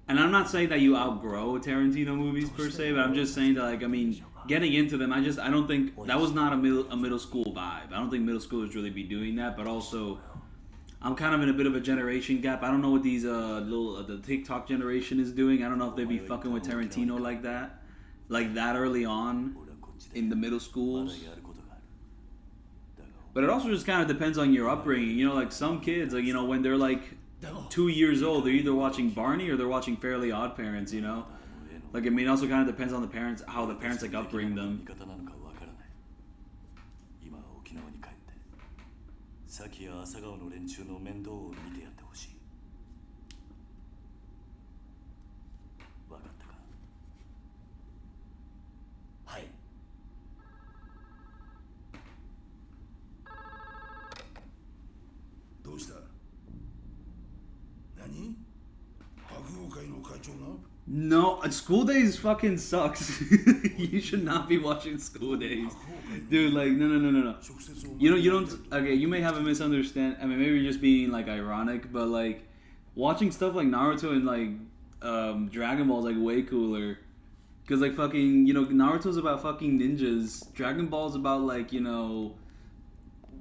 S2: And I'm not saying that you outgrow Tarantino movies per se, but I'm just saying that, like, I mean, getting into them, I don't think that was not a middle school vibe. I don't think middle schoolers really be doing that. But also, I'm kind of in a bit of a generation gap. I don't know what these the TikTok generation is doing. I don't know if they be fucking with Tarantino like that early on in the middle schools. But it also just kind of depends on your upbringing. You know, like some kids, like, you know, when they're like 2 years old, they're either watching Barney or they're watching Fairly Odd Parents, you know? Like, I mean, it also kind of depends on the parents, how the parents like upbring them. No, School Days fucking sucks. You should not be watching School Days. Dude, like, no. You don't, okay, you may have a misunderstanding. I mean, maybe you're just being, like, ironic, but, like, watching stuff like Naruto and, like, Dragon Ball is, like, way cooler. Because, like, fucking, you know, Naruto's about fucking ninjas. Dragon Ball's about, like, you know,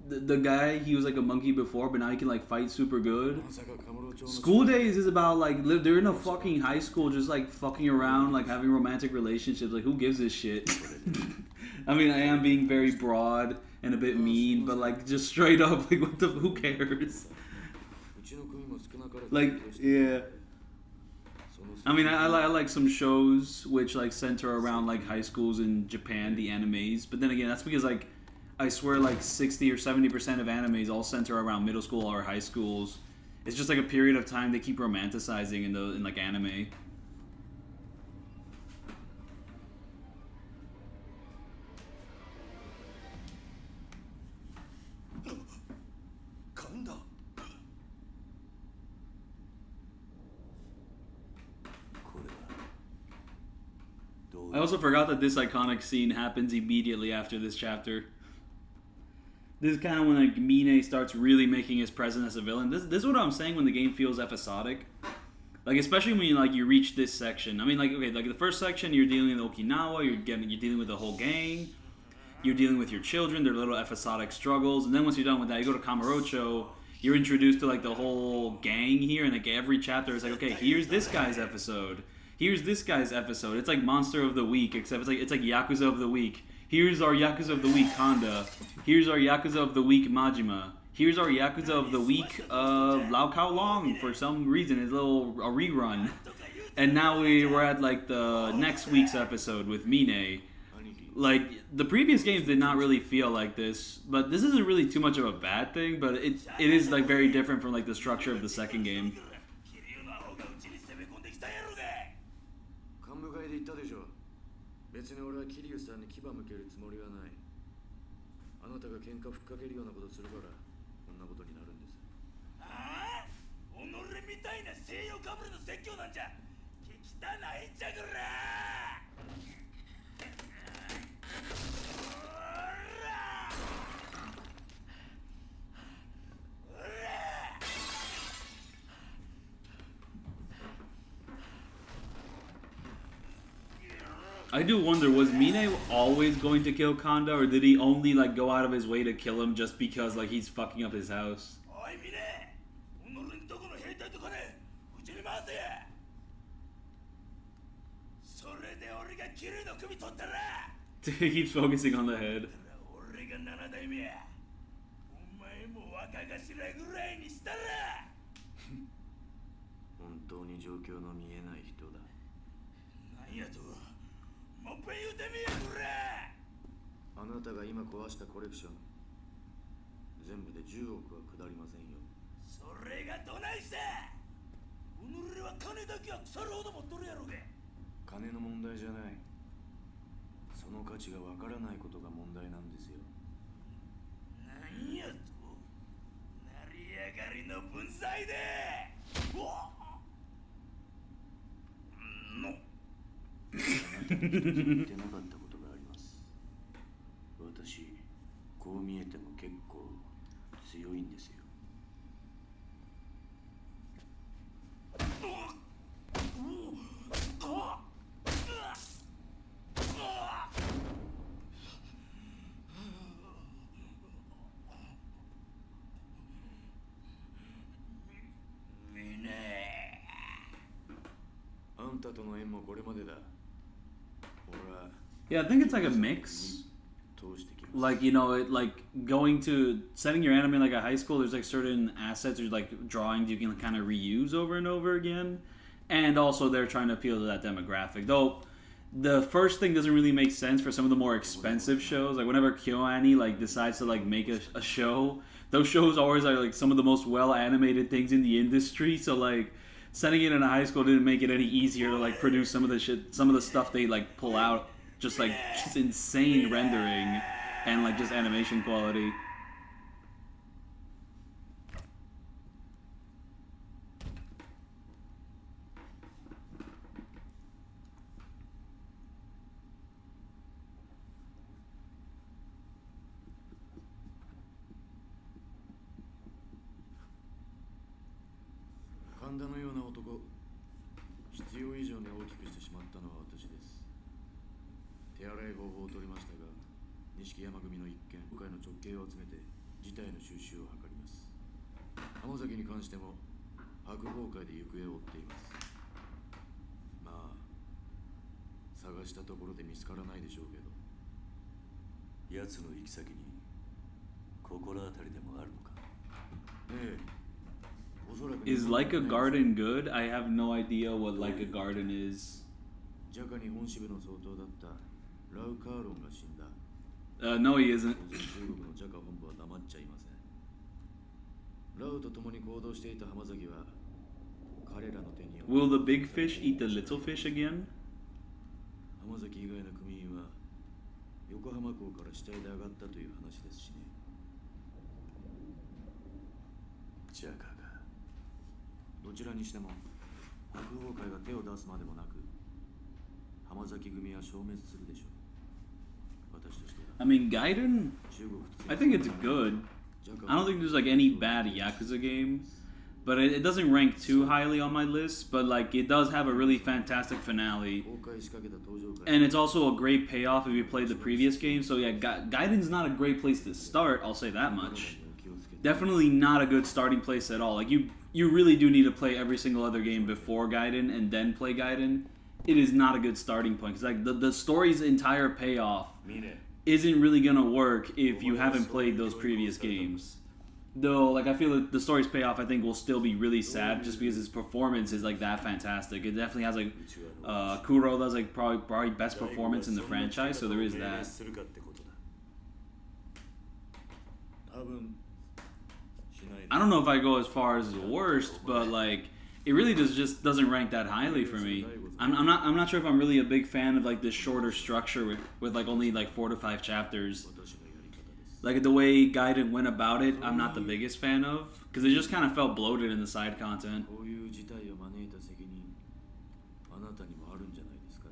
S2: the guy, he was like a monkey before, but now he can like fight super good. School Days is about like they're in a fucking high school, just like fucking around, like having romantic relationships. Like, who gives a shit? I mean, I am being very broad and a bit mean, but like just straight up, like who cares? Like, yeah. I mean, I like some shows which like center around like high schools in Japan, the animes. But then again, that's because like I swear like 60 or 70% of animes all center around middle school or high schools. It's just like a period of time they keep romanticizing in like anime. I also forgot that this iconic scene happens immediately after this chapter. This is kind of when like Mine starts really making his presence as a villain. This is what I'm saying when the game feels episodic. Like especially when you reach this section. I mean like okay, like the first section you're dealing with Okinawa, you're dealing with the whole gang, you're dealing with your children, their little episodic struggles, and then once you're done with that, you go to Kamurocho. You're introduced to like the whole gang here, and like every chapter is like, okay, here's this guy's episode. Here's this guy's episode. It's like Monster of the Week, except it's like Yakuza of the Week. Here's our Yakuza of the Week, Kanda. Here's our Yakuza of the Week, Majima. Here's our Yakuza of the Week, Laow Long. For some reason, it's a rerun. And now we're at like the next week's episode with Mine. Like the previous games did not really feel like this, but this isn't really too much of a bad thing. But it is like very different from like the structure of the second game.
S3: 別に俺は桐生さんに牙向けるつもりはない。あなたが喧嘩ふっかけるようなことするからこんなことになるんです。ああ？己みたいな西洋かぶれの説教なんじゃ聞きたないんじゃぐら。
S2: I do wonder, was Mine always going to kill Kanda, or did he only like go out of his way to kill him just because like he's fucking up his house? He keeps focusing on the head. Yeah, I think it's like a mix. Like, you know, like going to setting your anime in like a high school, there's like certain assets or like drawings you can kind of reuse over and over again. And also they're trying to appeal to that demographic. Though the first thing doesn't really make sense for some of the more expensive shows. Like whenever KyoAni like decides to like make a show, those shows always are like some of the most well animated things in the industry. So like setting it in a high school didn't make it any easier to like produce some of the stuff they like pull out. Just insane rendering and like just animation quality. Is Like a Garden good? I have no idea what Like a Garden is.
S3: ジャカ日本支部の総統だったラウ・カーロンが死んだ。
S2: No, he isn't.
S3: 当然中国のジャカ本部は黙っちゃいません。ラウと共に行動していた浜崎は彼らの手に
S2: Will the big fish eat the little fish again?
S3: 浜崎以外の組員は横浜港から死体で上がったという話ですしね。ジャカがどちらにしても白鵬会が手を出すまでもなく浜崎組は消滅するでしょう。私としては
S2: I mean, Gaiden,
S3: 中国と
S2: I think it's good. I don't think there's like any bad Yakuza game, but it doesn't rank too highly on my list, but like it does have a really fantastic finale.
S3: 崩壊しかけた登場会
S2: And it's also a great payoff if you played the previous game. So yeah, Gaiden's not a great place to start, I'll say that much. Definitely not a good starting place at all. Like you really do need to play every single other game before Gaiden and then play Gaiden. It is not a good starting point, because like the story's entire payoff isn't really gonna work if you haven't played those previous games. Though, like I feel that the story's payoff, I think, will still be really sad just because his performance is like that fantastic. It definitely has like Kuro does like probably best performance in the franchise, so there is that.
S3: 多分しないで
S2: I don't know if I go as far as the worst, but like it really just doesn't rank that highly for me. I'm not sure if I'm really a big fan of like this shorter structure with like only like 4 to 5 chapters.
S3: 私のやり方です。
S2: Like the way Gaiden went about it, I'm not the biggest fan of, because it just kind of felt bloated in the side content.
S3: こういう事態を招いた責任あなたにもあるんじゃないですか。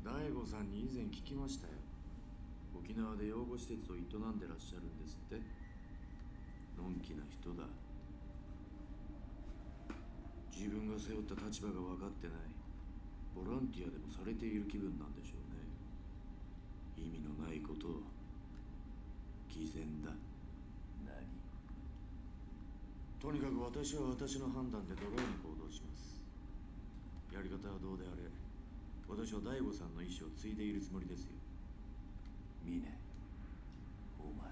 S3: 大悟さんに以前聞きましたよ。沖縄で養護施設を営んでらっしゃるんですって。のんきな人だ。自分が背負った立場が分かってない。ボランティアでもされている気分なんでしょうね。意味のないことを。偽善だ。何？とにかく私は私の判断でドライに行動します。やり方はどうであれ、私は大悟さんの意思を継いでいるつもりですよ。ミネ、お前。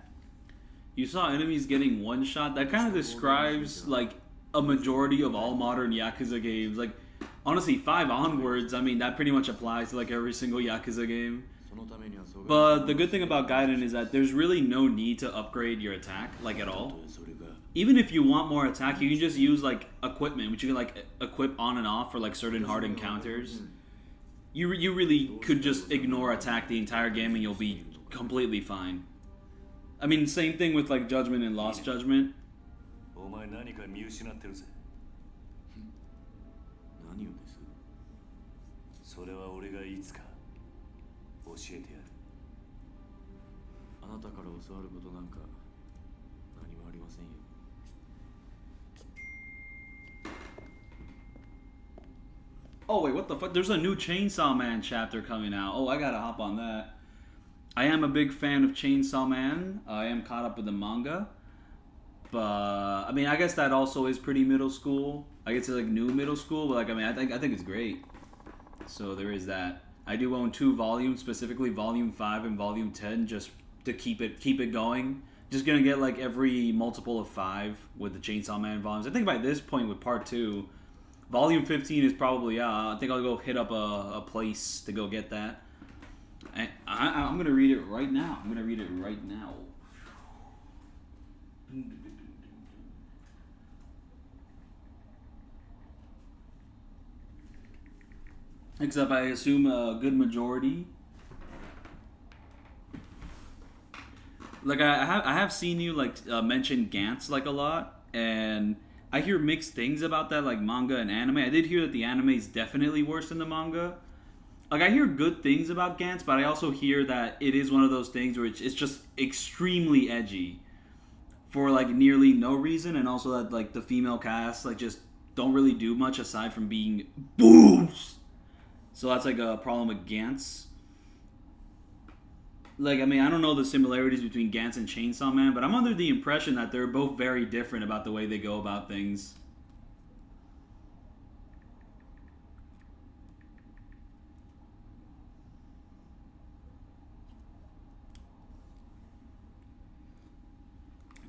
S2: You saw enemies getting one shot. That kind of describes like a majority of all modern Yakuza games. Like honestly, 5 onwards, I mean that pretty much applies to like every single Yakuza game.
S3: そのためにはそう
S2: But the good thing about Gaiden is that there's really no need to upgrade your attack, like at all. Even if you want more attack, you can just use like equipment, which you can like equip on and off for like certain hard encounters. You really could just ignore attack the entire game and you'll be completely fine. I mean, same thing with like Judgment and Lost Judgment.
S4: お前何か見失ってるぜ。
S3: 何をです？
S4: それは俺がいつか教えてやる。
S3: あなたから教わることなんか何もありませんよ。
S2: Oh wait, what the fuck? There's a new Chainsaw Man chapter coming out. Oh, I gotta hop on that. I am a big fan of Chainsaw Man. I am caught up with the manga. But I mean, I guess that also is pretty middle school. I guess it's like new middle school, but like I mean, I think it's great. So there is that. I do own 2 volumes, specifically Volume 5 and Volume 10, just to keep it going. Just gonna get like every multiple of 5 with the Chainsaw Man volumes. I think by this point with Part 2, Volume 15 is probably I think I'll go hit up a place to go get that. I'm gonna read it right now. Except I assume a good majority. Like I have seen you like mention Gantz like a lot, and I hear mixed things about that, like manga and anime. I did hear that the anime is definitely worse than the manga. Like I hear good things about Gantz, but I also hear that it is one of those things where it's just extremely edgy for like nearly no reason, and also that like the female cast like just don't really do much aside from being boobs. So that's like a problem with Gantz. Like, I mean, I don't know the similarities between Gantz and Chainsaw Man, but I'm under the impression that they're both very different about the way they go about things.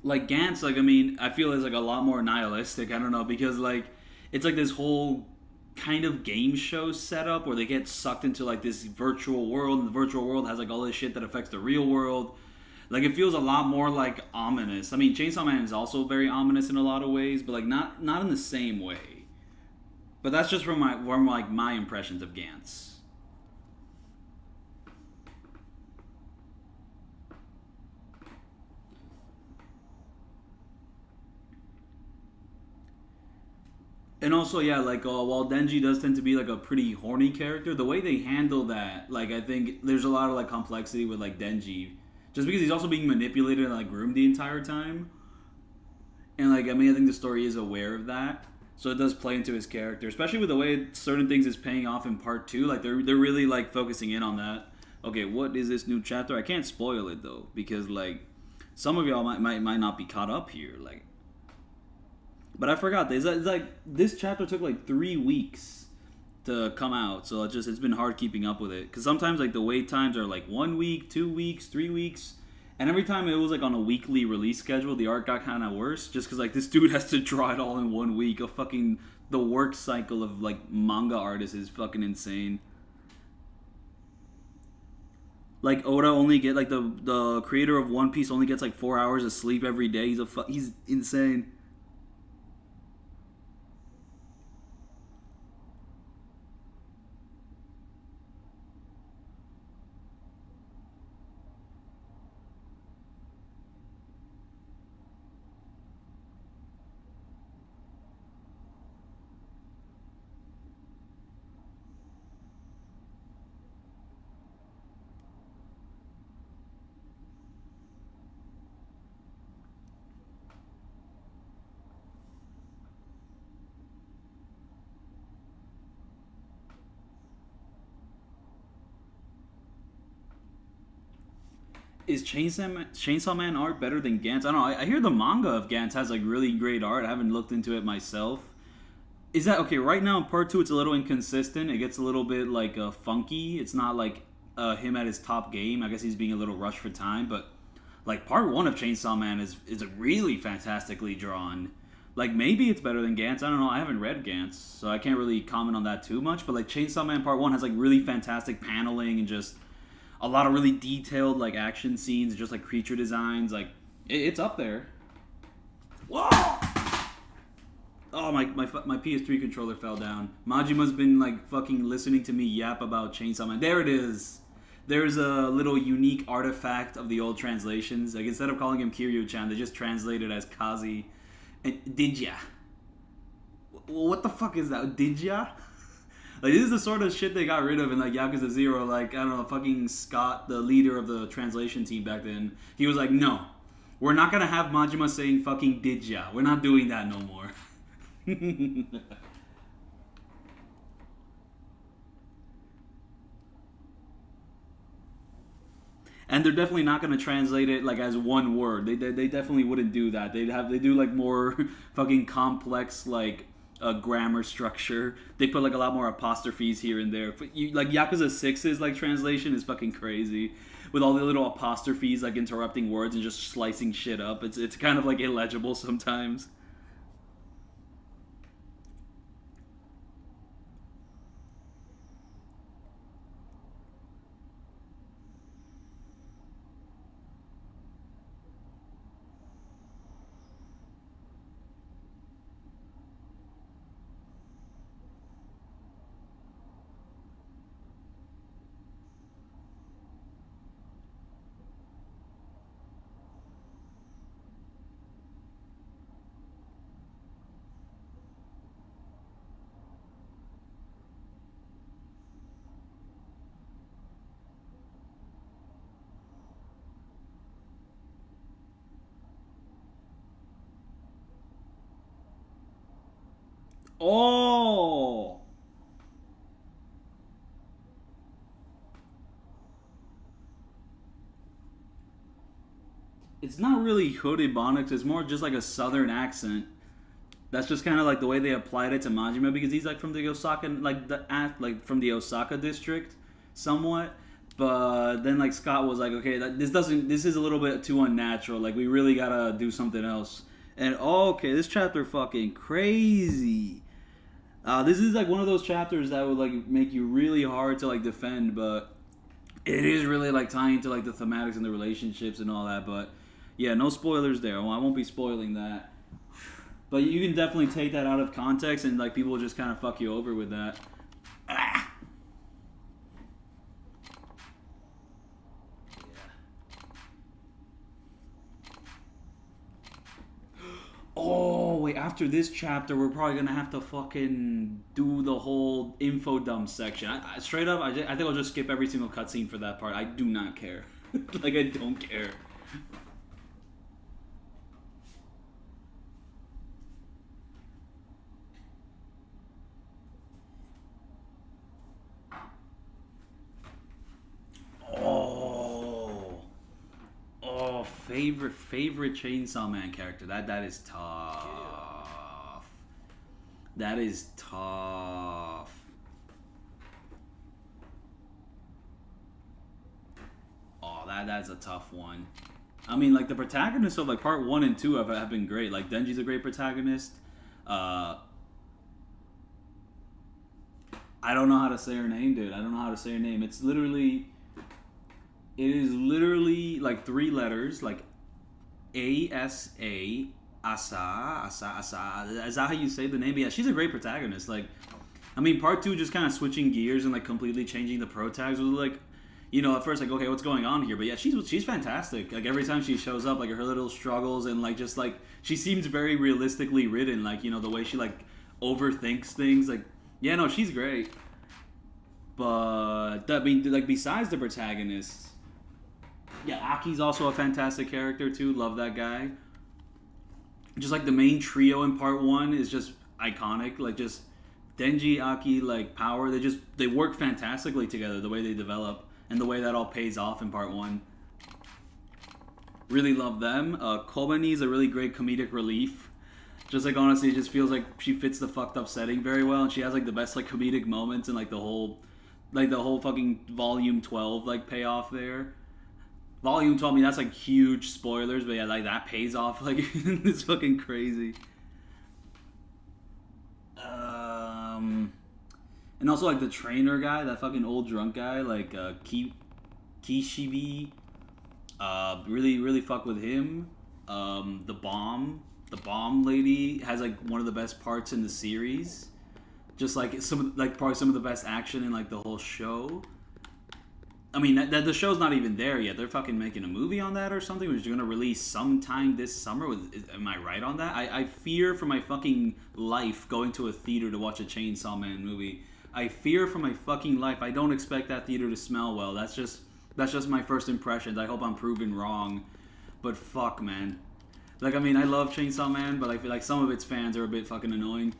S2: like Gantz, like I mean, I feel is like a lot more nihilistic. I don't know because like it's like this whole kind of game show setup where they get sucked into like this virtual world, and the virtual world has like all this shit that affects the real world. Like it feels a lot more like ominous. I mean, Chainsaw Man is also very ominous in a lot of ways, but like not in the same way. But that's just from my impressions of Gantz. And also, yeah, like while Denji does tend to be like a pretty horny character, the way they handle that, like I think there's a lot of like complexity with like Denji, just because he's also being manipulated and like groomed the entire time. And like I mean, I think the story is aware of that, so it does play into his character, especially with the way certain things is paying off in part 2. Like they're really like focusing in on that. Okay, what is this new chapter? I can't spoil it though because like some of y'all might not be caught up here, like. But I forgot. It's like this chapter took like 3 weeks to come out, so it's been hard keeping up with it. Because sometimes like the wait times are like 1 week, 2 weeks, 3 weeks, and every time it was like on a weekly release schedule, the art got kind of worse. Just because like this dude has to draw it all in 1 week. The work cycle of like manga artists is fucking insane. Like Oda only get like the creator of One Piece only gets like 4 hours of sleep every day. He's insane. Is Chainsaw Man art better than Gantz? I don't know. I hear the manga of Gantz has like really great art. I haven't looked into it myself. Is that okay? Right now in part 2, it's a little inconsistent. It gets a little bit like funky. It's not like him at his top game. I guess he's being a little rushed for time. But like part 1 of Chainsaw Man is really fantastically drawn. Like maybe it's better than Gantz. I don't know. I haven't read Gantz, so I can't really comment on that too much. But like Chainsaw Man part 1 has like really fantastic paneling and just a lot of really detailed like action scenes, just like creature designs. Like it's up there. Whoa! Oh my PS3 controller fell down. Majima's been like fucking listening to me yap about Chainsaw Man. There it is. There's a little unique artifact of the old translations. Like instead of calling him Kiryu-chan, they just translate it as Kazi. And Didya. What the fuck is that? Didya? Like, this is the sort of shit they got rid of in, like, Yakuza 0. Like, I don't know, fucking Scott, the leader of the translation team back then, he was like, no, we're not gonna have Majima saying fucking Didya. We're not doing that no more. And they're definitely not gonna translate it, like, as one word. They definitely wouldn't do that. They do, like, more fucking complex, like, grammar structure. They put like a lot more apostrophes here and there. Like Yakuza 6's like translation is fucking crazy, with all the little apostrophes like interrupting words and just slicing shit up. It's kind of like illegible sometimes. Oh! It's not really hood Ebonics, it's more just like a southern accent. That's just kind of like the way they applied it to Majima because he's like from the Osaka, like from the Osaka district, somewhat. But then like Scott was like, okay, this is a little bit too unnatural. Like we really gotta do something else. And okay, this chapter fucking crazy. This is like one of those chapters that would like make you really hard to like defend, but it is really like tying to like the thematics and the relationships and all that. But yeah, no spoilers there. Well, I won't be spoiling that. But you can definitely take that out of context and like people will just kind of fuck you over with that. Ah! Oh, wait, after this chapter, we're probably going to have to fucking do the whole info dump section. Straight up, I think I'll just skip every single cutscene for that part. I do not care. Like, I don't care. Favorite Chainsaw Man character. That is tough. That is tough. Oh, that's a tough one. I mean, like the protagonists of like part 1 and 2 have been great. Like Denji's a great protagonist. I don't know how to say her name, dude. I don't know how to say her name. It is literally like 3 letters, like A-S-A, Asa. Is that how you say the name? Yeah, she's a great protagonist. Like, I mean, part 2 just kind of switching gears and like completely changing the pro tags was like, you know, at first like, okay, what's going on here? But yeah, she's fantastic. Like every time she shows up, like her little struggles and like just like she seems very realistically written. Like, you know, the way she like overthinks things. Like, yeah, no, she's great. But I mean, like besides the protagonists. Yeah, Aki's also a fantastic character too. Love that guy. Just like the main trio in part 1 is just iconic. Like just Denji, Aki, like Power. They work fantastically together. The way they develop and the way that all pays off in part 1. Really love them. Kobani is a really great comedic relief. Just like honestly, it just feels like she fits the fucked up setting very well, and she has like the best like comedic moments and like the whole fucking volume 12 like payoff there. Volume 12, I mean, that's like huge spoilers, but yeah, like that pays off like it's fucking crazy. And also like the trainer guy, that fucking old drunk guy, like Kishibe, really fuck with him. The bomb lady has like one of the best parts in the series. Just like probably some of the best action in like the whole show. I mean, the show's not even there yet. They're fucking making a movie on that or something, which is going to release sometime this summer. Am I right on that? I fear for my fucking life going to a theater to watch a Chainsaw Man movie. I fear for my fucking life. I don't expect that theater to smell well. That's just my first impressions. I hope I'm proven wrong. But fuck, man. Like, I mean, I love Chainsaw Man, but I feel like some of its fans are a bit fucking annoying.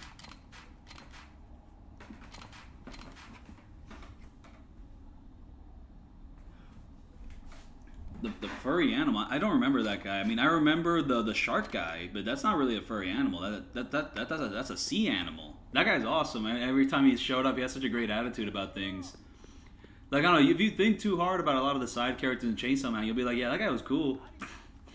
S2: The furry animal, I don't remember that guy. I mean, I remember the shark guy, but that's not really a furry animal. That's a sea animal. That guy's awesome, man. Every time he showed up, he has such a great attitude about things. Like, I don't know, if you think too hard about a lot of the side characters in Chainsaw Man, you'll be like, yeah, that guy was cool.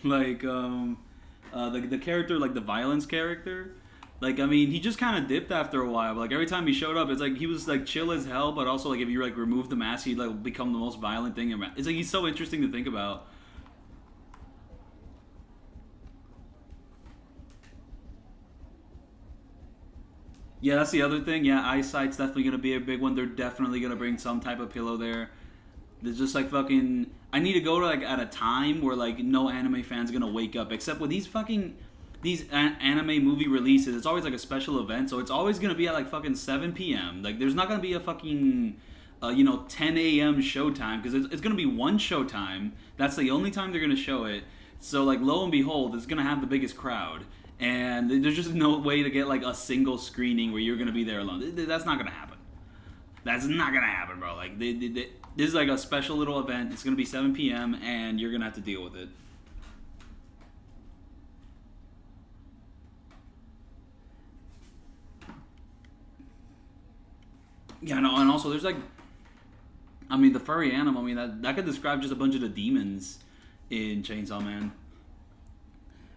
S2: Like, the character, like the violence character, like, I mean, he just kind of dipped after a while. But, like, every time he showed up, it's like he was, like, chill as hell, but also, like, if you, like, remove the mask, he'd, like, become the most violent thing around. It's like, he's so interesting to think about. Yeah, that's the other thing. Yeah, eyesight's definitely going to be a big one. They're definitely going to bring some type of pillow there. There's just, like, fucking... I need to go to, like, at a time where, like, no anime fan's going to wake up. Except with these fucking... These anime movie releases, it's always like a special event, so it's always gonna be at like fucking 7 p.m. Like, there's not gonna be a fucking, 10 a.m. showtime, because it's gonna be one showtime. That's the only time they're gonna show it. So, like, lo and behold, it's gonna have the biggest crowd, and there's just no way to get like a single screening where you're gonna be there alone. That's not gonna happen. That's not gonna happen, bro. Like, this is like a special little event. It's gonna be 7 p.m. and you're gonna have to deal with it. Yeah, no, and also there's like, I mean, the furry animal, I mean, that could describe just a bunch of the demons in Chainsaw Man.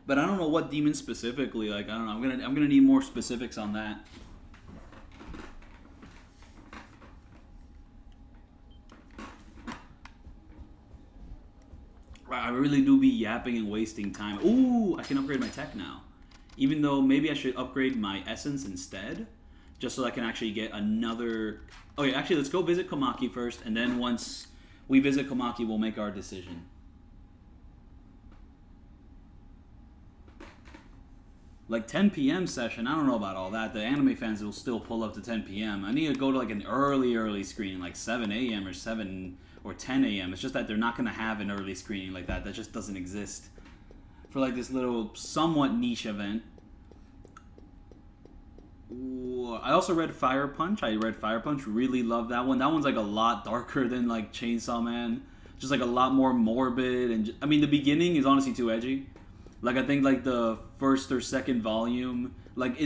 S2: But I don't know what demons specifically. Like, I don't know. I'm gonna need more specifics on that. I really do be yapping and wasting time. Ooh, I can upgrade my tech now. Even though maybe I should upgrade my essence instead, just so I can actually get another... Okay, actually, let's go visit Komaki first, and then once we visit Komaki, we'll make our decision. Like 10 p.m. session, I don't know about all that. The anime fans will still pull up to 10 p.m. I need to go to like an early screening, like 7 a.m. or 7 or 10 a.m. It's just that they're not going to have an early screening like that. That just doesn't exist. For like this little somewhat niche event. Ooh, I also read Fire Punch. Really love that one. That one's like a lot darker than like Chainsaw Man. Just like a lot more morbid. And I mean, the beginning is honestly too edgy. Like, I think, like, the first or second volume, like, I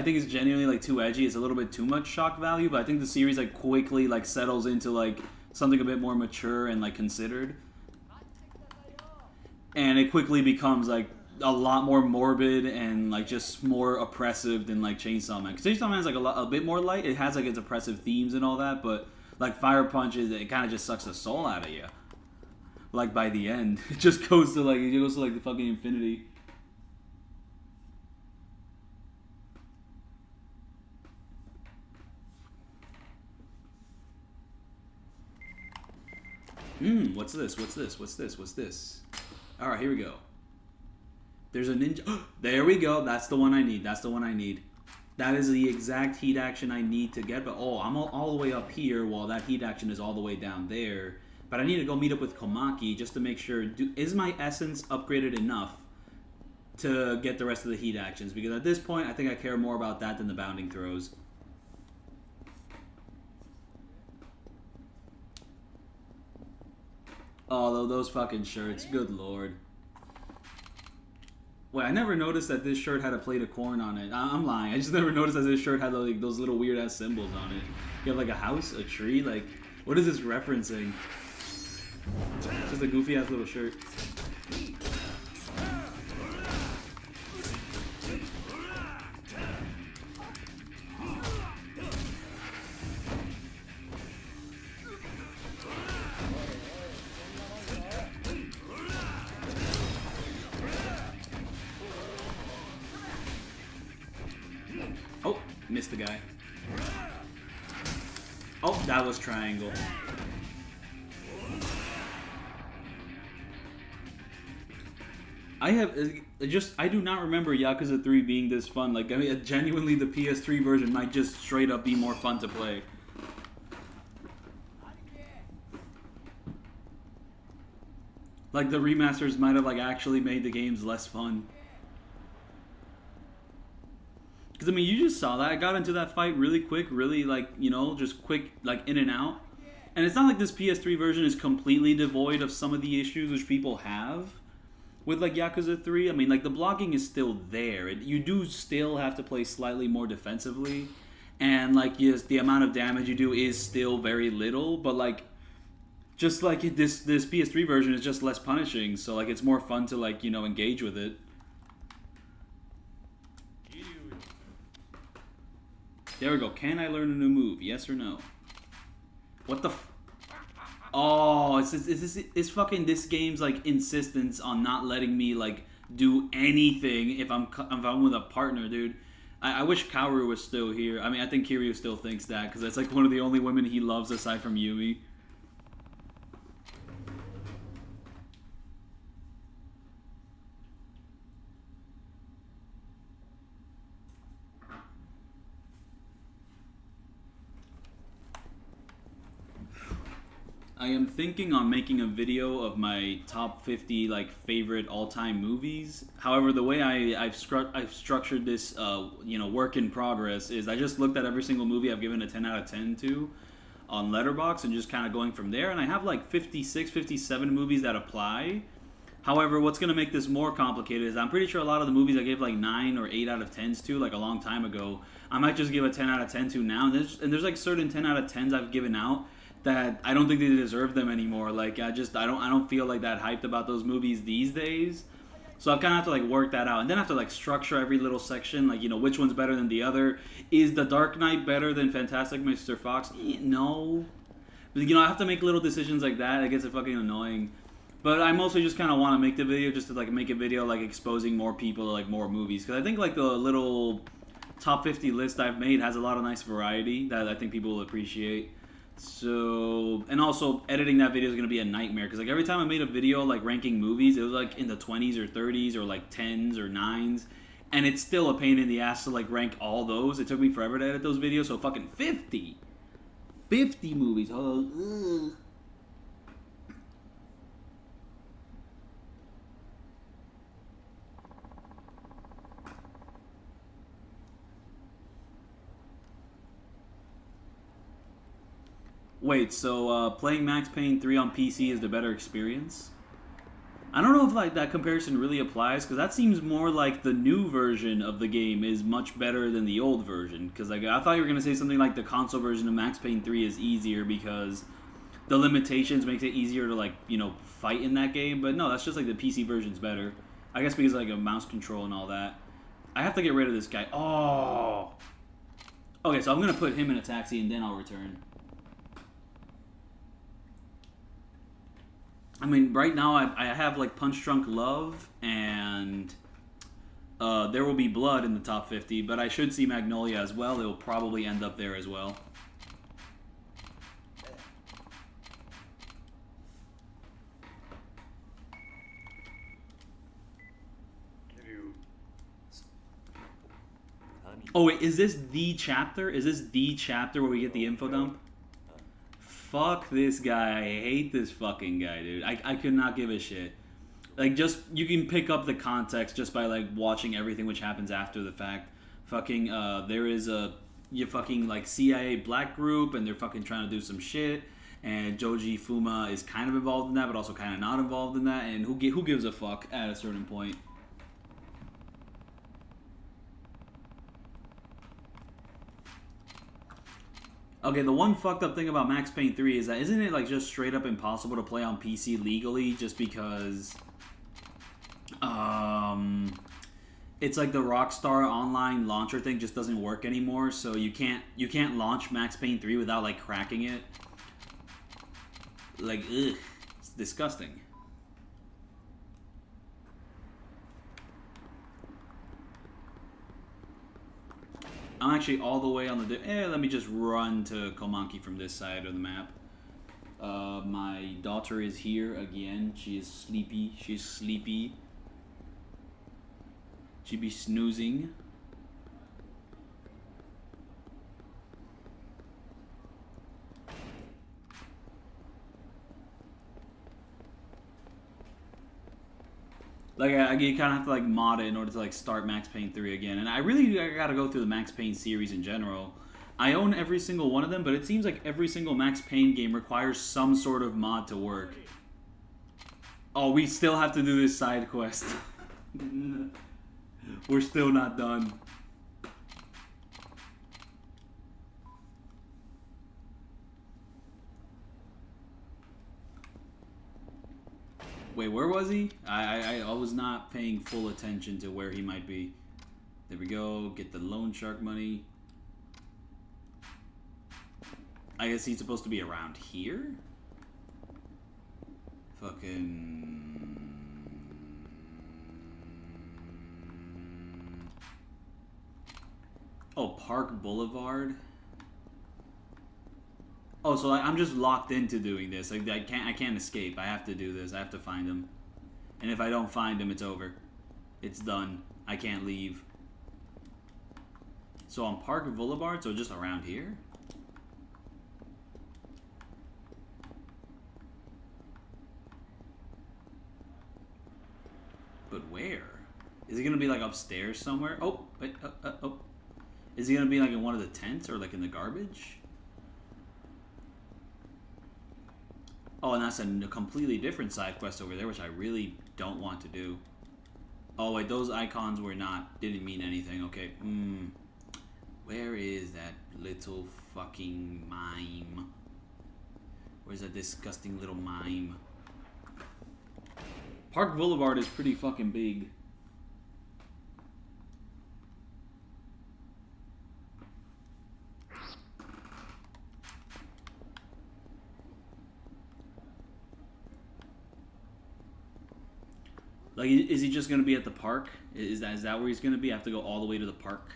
S2: think it's genuinely, like, too edgy. It's a little bit too much shock value, but I think the series, like, quickly, like, settles into, like, something a bit more mature and, like, considered. And it quickly becomes, like, a lot more morbid and, like, just more oppressive than, like, Chainsaw Man. Because Chainsaw Man is, like, a bit more light. It has, like, its oppressive themes and all that, but, like, Fire Punch, it kind of just sucks the soul out of you. Like, by the end, it just goes to like the fucking infinity. What's this? All right, here we go. There's a ninja. There we go. That's the one I need. That is the exact heat action I need to get. But I'm all the way up here while that heat action is all the way down there. But I need to go meet up with Komaki just to make sure, is my essence upgraded enough to get the rest of the heat actions? Because at this point, I think I care more about that than the bounding throws. Oh, those fucking shirts. Good lord. Wait, I never noticed that this shirt had a plate of corn on it. I'm lying. I just never noticed that this shirt had like those little weird-ass symbols on it. You have like a house, a tree, like... What is this referencing? It's just a goofy-ass little shirt. Oh, missed the guy. Oh, that was triangle. I do not remember Yakuza 3 being this fun. Like, I mean, genuinely, the PS3 version might just straight up be more fun to play. Like, the remasters might have, like, actually made the games less fun. Because, I mean, you just saw that. I got into that fight really quick, really, like, you know, just quick, like, in and out. And it's not like this PS3 version is completely devoid of some of the issues which people have with, like, Yakuza 3. I mean, like, the blocking is still there. You do still have to play slightly more defensively. And, like, yes, the amount of damage you do is still very little. But, like, just, like, this PS3 version is just less punishing. So, like, it's more fun to, like, you know, engage with it. There we go. Can I learn a new move? Yes or no? What the Oh, it's fucking this game's, like, insistence on not letting me, like, do anything if I'm with a partner, dude. I wish Kaoru was still here. I mean, I think Kiryu still thinks that, because that's, like, one of the only women he loves aside from Yumi. I am thinking on making a video of my top 50 like favorite all-time movies. However, the way I've structured this you know, work in progress is I just looked at every single movie I've given a 10 out of 10 to on Letterboxd and just kind of going from there. And I have like 56, 57 movies that apply. However, what's going to make this more complicated is I'm pretty sure a lot of the movies I gave like 9 or 8 out of 10s to like a long time ago, I might just give a 10 out of 10 to now. And there's like certain 10 out of 10s I've given out that I don't think they deserve them anymore. Like I don't feel like that hyped about those movies these days. So I kind of have to like work that out, and then I have to like structure every little section, like, you know, which one's better than the other. Is The Dark Knight better than Fantastic Mr. Fox? No, but, you know, I have to make little decisions like that. It gets fucking annoying. But I mostly just kind of want to make the video just to like make a video like exposing more people to like more movies, because I think like the little top 50 list I've made has a lot of nice variety that I think people will appreciate. So, and also editing that video is going to be a nightmare, because like every time I made a video like ranking movies, it was like in the 20s or 30s or like 10s or 9s, and it's still a pain in the ass to like rank all those. It took me forever to edit those videos, so fucking 50 movies. Oh, ugh. Wait, so playing Max Payne 3 on PC is the better experience? I don't know if like that comparison really applies, because that seems more like the new version of the game is much better than the old version. Because like I thought you were gonna say something like the console version of Max Payne 3 is easier because the limitations makes it easier to like, you know, fight in that game. But no, that's just like the PC version's better. I guess because like a mouse control and all that. I have to get rid of this guy. Oh. Okay, so I'm gonna put him in a taxi and then I'll return. I mean, right now I have like Punch Drunk Love and There Will Be Blood in the top 50, but I should see Magnolia as well. It will probably end up there as well. Oh wait, is this the chapter? Is this the chapter where we get the info dump? Fuck this guy. I hate this fucking guy, dude. I could not give a shit. Like, just, you can pick up the context just by, like, watching everything which happens after the fact. Fucking, there is a, fucking, like, CIA black group, and they're fucking trying to do some shit, and Joji Fuma is kind of involved in that, but also kind of not involved in that, and who gives a fuck at a certain point? Okay, the one fucked up thing about Max Payne 3 is that isn't it like just straight up impossible to play on PC legally just because it's like the Rockstar online launcher thing just doesn't work anymore, so you can't launch Max Payne 3 without like cracking it. Like, ugh, it's disgusting. I'm actually all the way on the... let me just run to Komanki from this side of the map. My daughter is here again. She is sleepy. She's sleepy. She be snoozing. Like, you kind of have to, like, mod it in order to, like, start Max Payne 3 again. And I gotta go through the Max Payne series in general. I own every single one of them, but it seems like every single Max Payne game requires some sort of mod to work. Oh, we still have to do this side quest. We're still not done. Wait, where was he? I was not paying full attention to where he might be. There we go. Get the loan shark money. I guess he's supposed to be around here? Fucking... Oh, Park Boulevard? Oh, so I'm just locked into doing this. Like, I can't escape. I have to do this. I have to find him. And if I don't find him, it's over. It's done. I can't leave. So on Park Boulevard, so just around here? But where? Is it gonna be like upstairs somewhere? Oh, wait, oh. Is he gonna be like in one of the tents or like in the garbage? Oh, and that's a completely different side quest over there, which I really don't want to do. Oh, wait, those icons didn't mean anything. Okay, Where is that little fucking mime? Where's that disgusting little mime? Park Boulevard is pretty fucking big. Like, is he just gonna be at the park? Is that where he's gonna be? I have to go all the way to the park,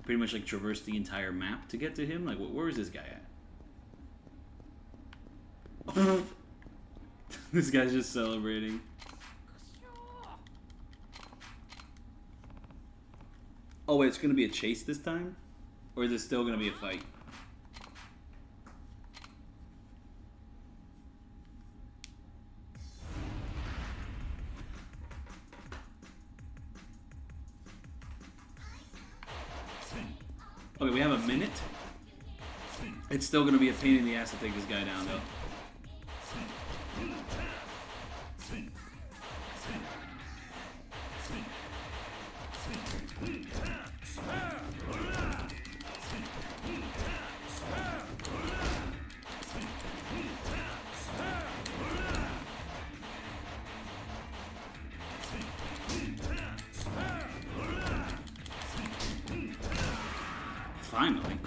S2: pretty much like traverse the entire map to get to him. Like, where is this guy at? This guy's just celebrating. Oh wait, it's gonna be a chase this time, or is it still gonna be a fight? Okay, we have a minute. It's still going to be a pain in the ass to take this guy down, though. Finally.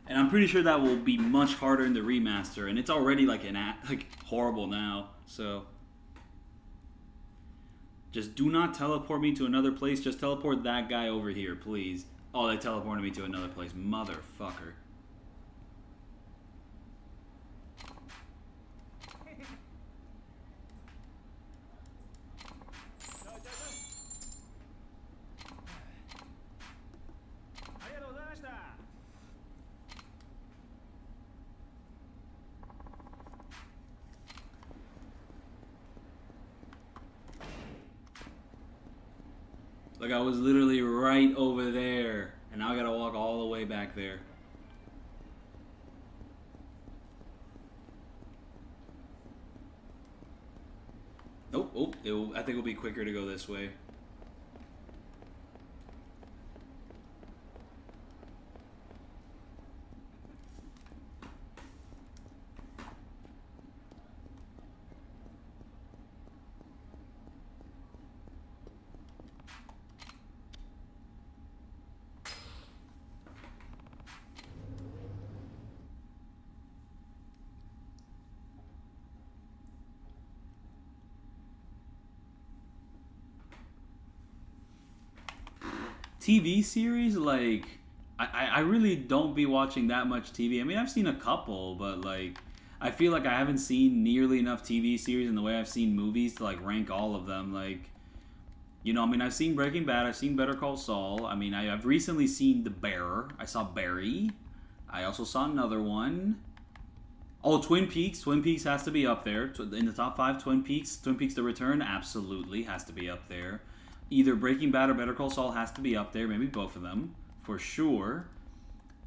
S2: And I'm pretty sure that will be much harder in the remaster, and it's already like horrible now. So just do not teleport me to another place. Just teleport that guy over here, please. Oh, they teleported me to another place, motherfucker. Like, I was literally right over there, and now I gotta walk all the way back there. Oh, I think it'll be quicker to go this way. TV series, like, I really don't be watching that much TV. I mean, I've seen a couple, but, like, I feel like I haven't seen nearly enough TV series in the way I've seen movies to, like, rank all of them. Like, you know, I mean, I've seen Breaking Bad, I've seen Better Call Saul. I mean, I've recently seen The Bear. I saw Barry. I also saw another one. Oh, Twin Peaks. Twin Peaks has to be up there. In the top 5, Twin Peaks. Twin Peaks The Return absolutely has to be up there. Either Breaking Bad or Better Call Saul has to be up there. Maybe both of them, for sure.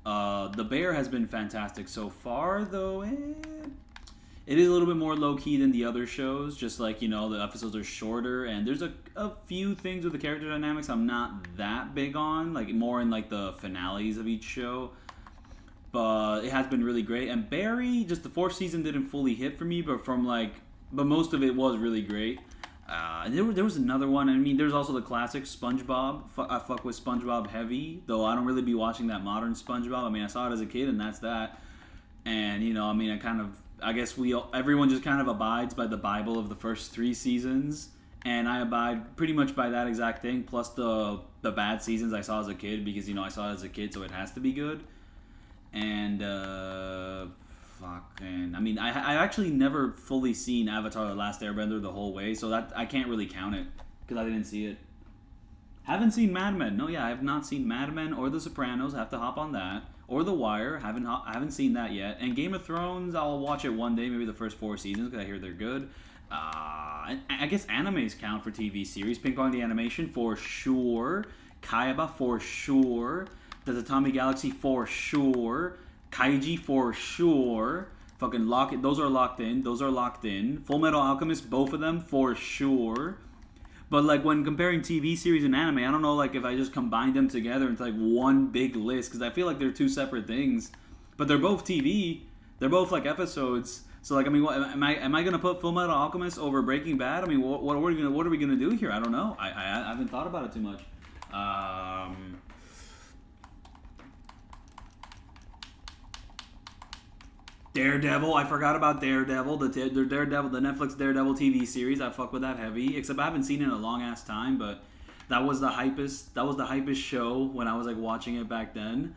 S2: The Bear has been fantastic so far, though. It is a little bit more low-key than the other shows. Just like, you know, the episodes are shorter. And there's a few things with the character dynamics I'm not that big on. Like, more in, like, the finales of each show. But it has been really great. And Barry, just the 4th season didn't fully hit for me. But most of it was really great. There was another one. I mean, there's also the classic SpongeBob. I fuck with SpongeBob heavy, though I don't really be watching that modern SpongeBob. I mean, I saw it as a kid, and that's that. And, you know, I mean, I guess everyone just kind of abides by the Bible of the first 3 seasons, and I abide pretty much by that exact thing, plus the bad seasons I saw as a kid, because, you know, I saw it as a kid, so it has to be good. And, I mean, I actually never fully seen Avatar: The Last Airbender the whole way, so that I can't really count it because I didn't see it. Haven't seen Mad Men. No, yeah, I have not seen Mad Men or The Sopranos. I have to hop on that. Or The Wire. I haven't seen that yet. And Game of Thrones, I'll watch it one day, maybe the first 4 seasons because I hear they're good. I guess animes count for TV series. Pink Pong the Animation for sure. Kaiba for sure. The Tatami Galaxy for sure. Kaiji for sure. Fucking those are locked in. Full Metal Alchemist, both of them for sure. But like when comparing TV series and anime, I don't know like if I just combine them together into like one big list because I feel like they're two separate things. But they're both TV. They're both like episodes. So like I mean, what, am I gonna put Full Metal Alchemist over Breaking Bad? I mean, what are we gonna do here? I don't know. I haven't thought about it too much. Daredevil, I forgot about Daredevil, the Netflix Daredevil TV series. I fuck with that heavy. Except I haven't seen it in a long ass time, but that was the hypest. That was the hypest show when I was like watching it back then.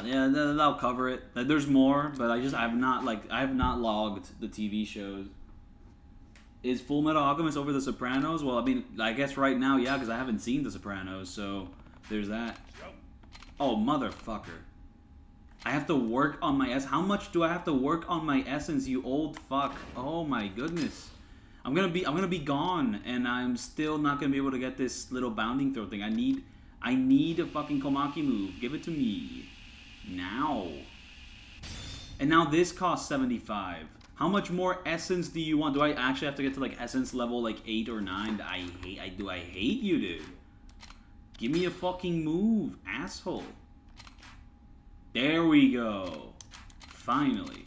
S2: Yeah, that'll cover it. There's more, but I have not logged the TV shows. Is Full Metal Alchemist over The Sopranos? Well, I mean, I guess right now, yeah, because I haven't seen The Sopranos, so there's that. Oh, motherfucker. I have to work on my How much do I have to work on my essence, you old fuck? Oh my goodness. I'm gonna be gone, and I'm still not gonna be able to get this little bounding throw thing. I need a fucking Komaki move. Give it to me. Now. And now this costs 75. How much more essence do you want? Do I actually have to get to like essence level like 8 or 9? I hate you, dude. Give me a fucking move, asshole. There we go. Finally.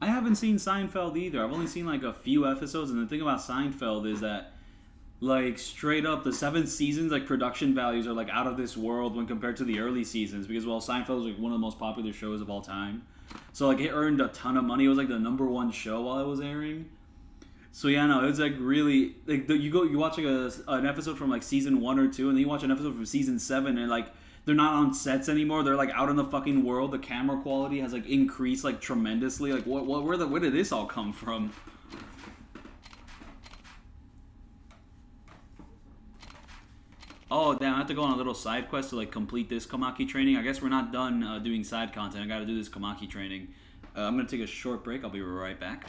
S2: I haven't seen Seinfeld either. I've only seen like a few episodes, and the thing about Seinfeld is that, like, straight up, the 7 seasons, like, production values are like out of this world when compared to the early seasons because, well, Seinfeld was like one of the most popular shows of all time. So like it earned a ton of money. It was like the #1 show while it was airing. So yeah, no, it's like really like you watch like an episode from like season 1 or 2, and then you watch an episode from season 7, and like they're not on sets anymore. They're like out in the fucking world. The camera quality has like increased like tremendously. Like where did this all come from? Oh damn! I have to go on a little side quest to like complete this Komaki training. I guess we're not done doing side content. I got to do this Komaki training. I'm gonna take a short break. I'll be right back.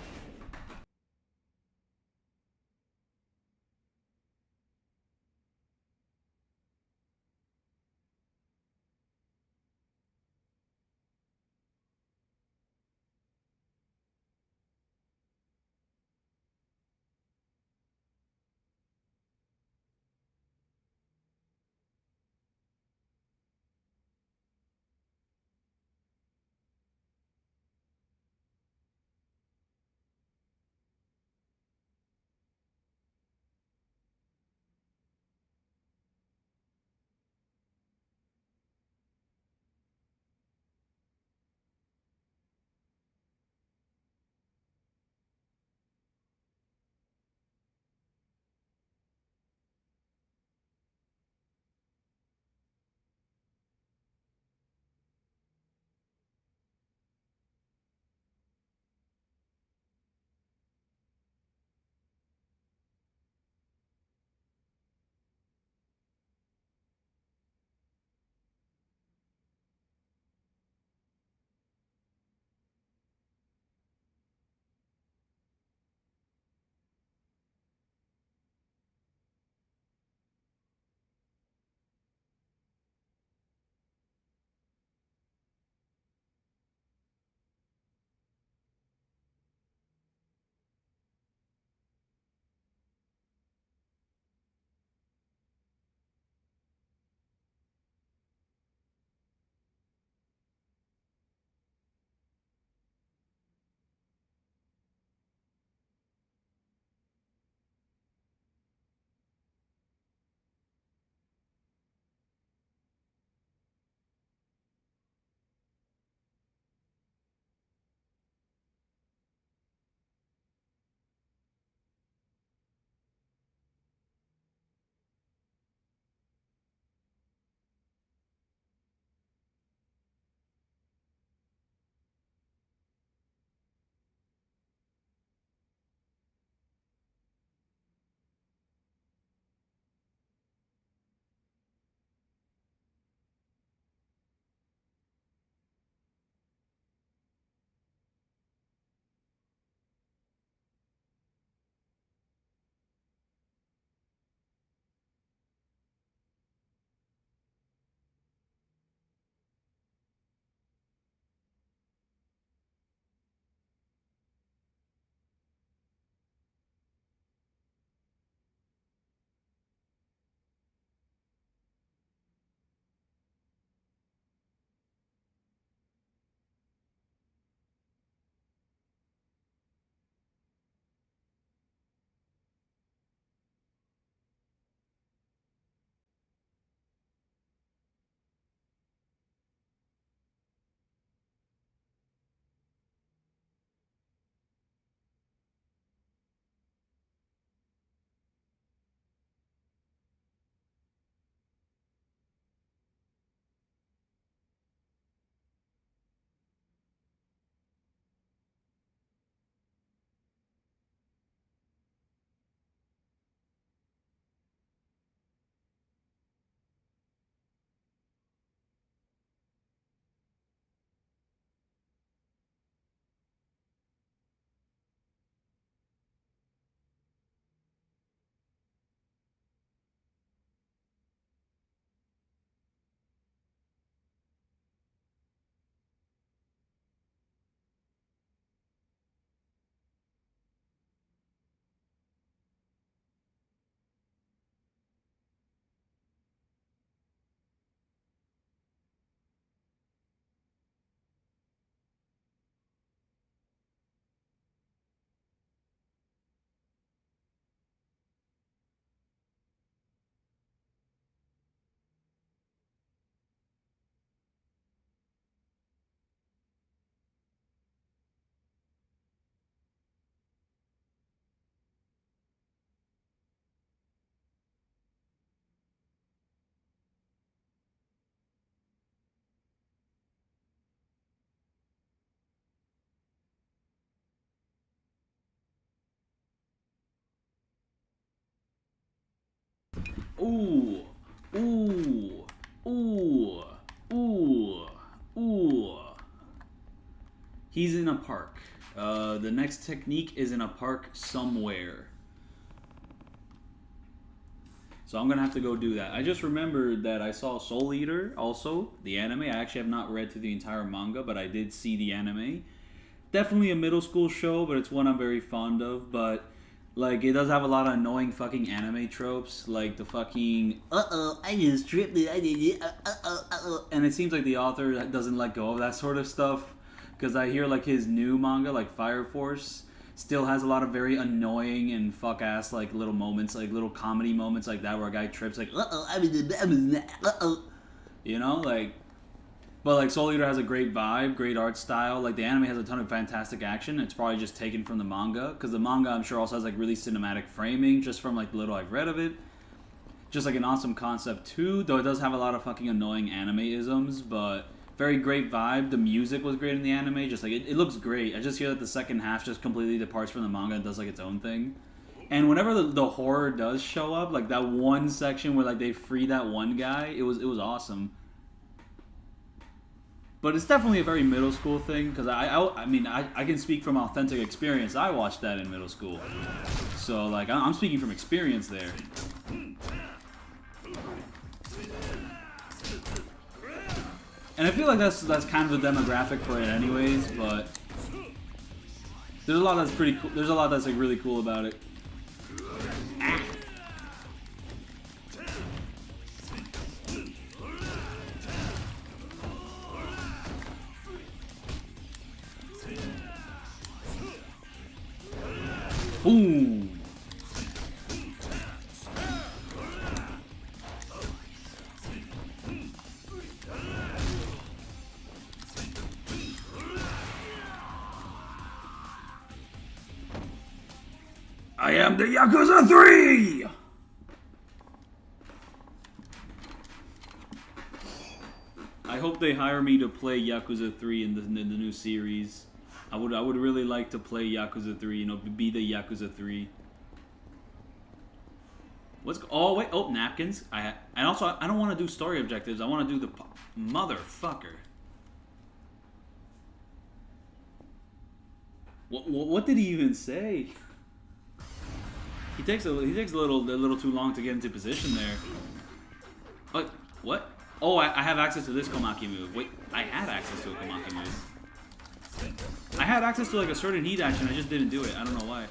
S2: Ooh. Ooh. Ooh. Ooh. Ooh. He's in a park. The next technique is in a park somewhere. So I'm gonna have to go do that. I just remembered that I saw Soul Eater also, the anime. I actually have not read through the entire manga, but I did see the anime. Definitely a middle school show, but it's one I'm very fond of. But like, it does have a lot of annoying fucking anime tropes, like the fucking I just tripped it, I did it, and it seems like the author doesn't let go of that sort of stuff. Because I hear like his new manga, like Fire Force, still has a lot of very annoying and fuck ass like little moments, like little comedy moments like that, where a guy trips like you know, like. But like Soul Eater has a great vibe, great art style. Like the anime has a ton of fantastic action. It's probably just taken from the manga, because the manga I'm sure also has like really cinematic framing, just from like the little I've read of it. Just like an awesome concept too, though it does have a lot of fucking annoying anime-isms, but very great vibe. The music was great in the anime. Just like it looks great. I just hear that the second half just completely departs from the manga and does like its own thing. And whenever the horror does show up, like that one section where like they free that one guy, it was awesome. But it's definitely a very middle school thing, because I mean, I can speak from authentic experience. I watched that in middle school. So, like, I'm speaking from experience there. And I feel like that's kind of the demographic for it anyways, but there's a lot that's pretty cool. There's a lot that's like really cool about it. Ah. Boom! I am the Yakuza 3! I hope they hire me to play Yakuza 3 in the new series. I would really like to play Yakuza 3, you know, be the Yakuza 3. Oh, napkins. And also, I don't want to do story objectives. I want to do the motherfucker. What did he even say? He takes a little too long to get into position there. What? Oh, I have access to this Komaki move. Wait, I had access to a Komaki move. I had access to like a certain heat action, I just didn't do it. I don't know why.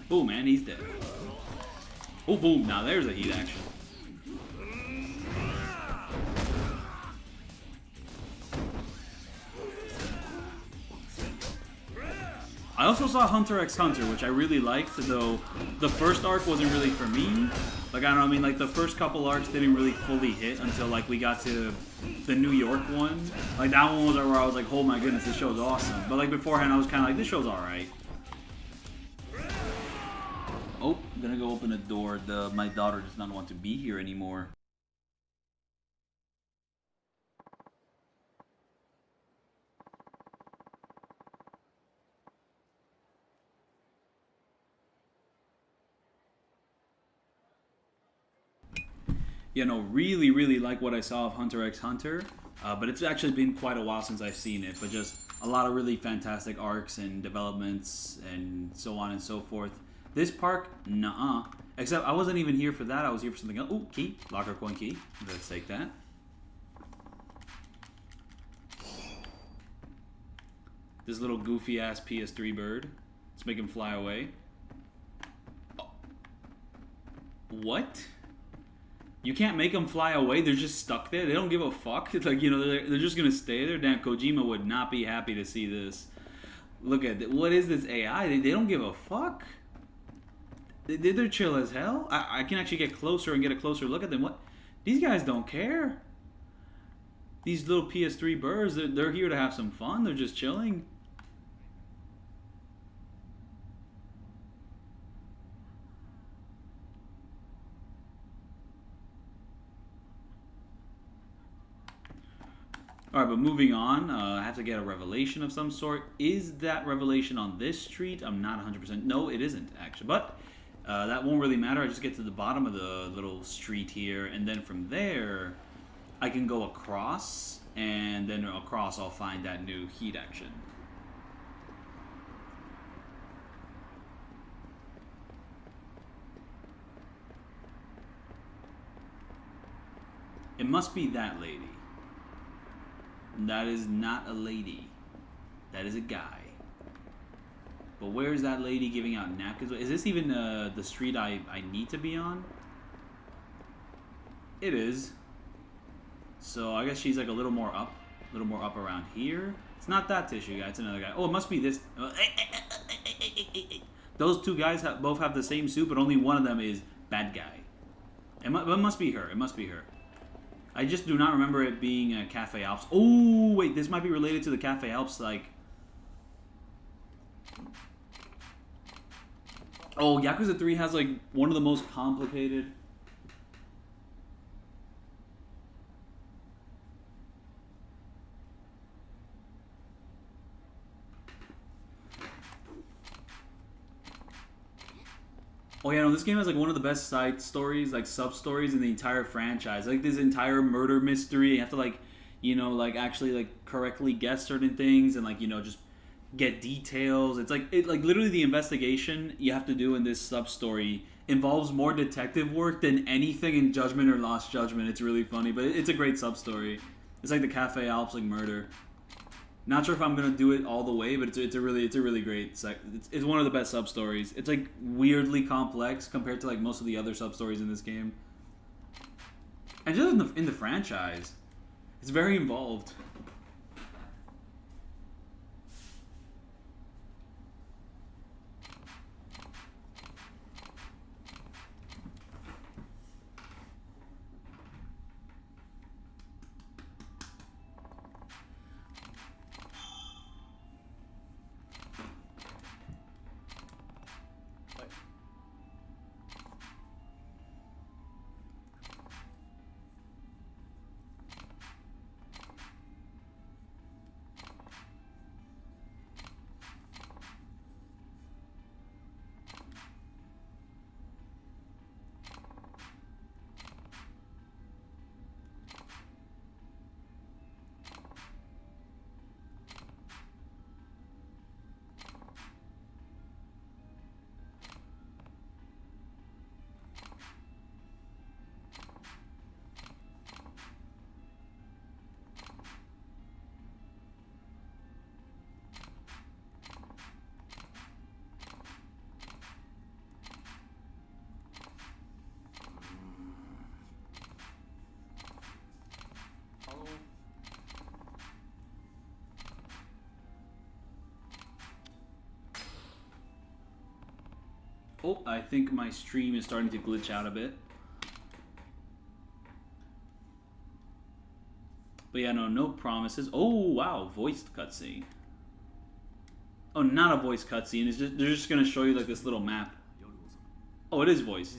S2: Boom, man, he's dead. Oh, boom, now there's a heat action. I also saw Hunter x Hunter, which I really liked, though the first arc wasn't really for me. Like, I don't know, I mean, like, the first couple arcs didn't really fully hit until, like, we got to the New York one. Like, that one was where I was like, oh my goodness, this show's awesome. But, like, beforehand, I was kind of like, this show's alright. Oh, I'm gonna go open a door. My daughter does not want to be here anymore. You know, really like what I saw of Hunter x Hunter, but it's actually been quite a while since I've seen it, but just a lot of really fantastic arcs and developments and so on and so forth. This park, nuh-uh. Except I wasn't even here for that, I was here for something else. Ooh, key. Locker coin key. Let's take that. This little goofy-ass PS3 bird. Let's make him fly away. Oh. What? You can't make them fly away. They're just stuck there. They don't give a fuck. It's like, you know, they're just going to stay there. Damn, Kojima would not be happy to see this. Look at what is this AI? They don't give a fuck. They're chill as hell. I can actually get closer and get a closer look at them. What? These guys don't care. These little PS3 birds, they're here to have some fun. They're just chilling. Alright, but moving on, I have to get a revelation of some sort. Is that revelation on this street? I'm not 100%. No, it isn't, actually. But that won't really matter. I just get to the bottom of the little street here, and then from there, I can go across, and then across I'll find that new heat action. It must be that lady. That is not a lady. That is a guy. But where is that lady giving out napkins? Is this even the street I need to be on? It is. So I guess she's like a little more up around here. It's not that tissue guy. It's another guy. Oh, it must be this. Those two guys both have the same suit, but only one of them is bad guy. It must be her. It must be her. I just do not remember it being Cafe Alps. Oh, wait, this might be related to the Cafe Alps, like... Oh, Yakuza 3 has, like, one of the most complicated... Oh yeah, no, this game has like one of the best side stories, like sub-stories in the entire franchise. Like this entire murder mystery, you have to like, you know, like actually like correctly guess certain things and like, you know, just get details. It's like, literally the investigation you have to do in this sub-story involves more detective work than anything in Judgment or Lost Judgment. It's really funny, but it's a great sub-story. It's like the Cafe Alps like murder. Not sure if I'm gonna do it all the way, but it's a really great. It's one of the best sub stories. It's like weirdly complex compared to like most of the other sub stories in this game, and just in the franchise, it's very involved. Oh, I think my stream is starting to glitch out a bit. But yeah, no promises. Oh, wow, voiced cutscene. Oh, not a voiced cutscene. It's just, they're just gonna show you like this little map. Oh, it is voiced.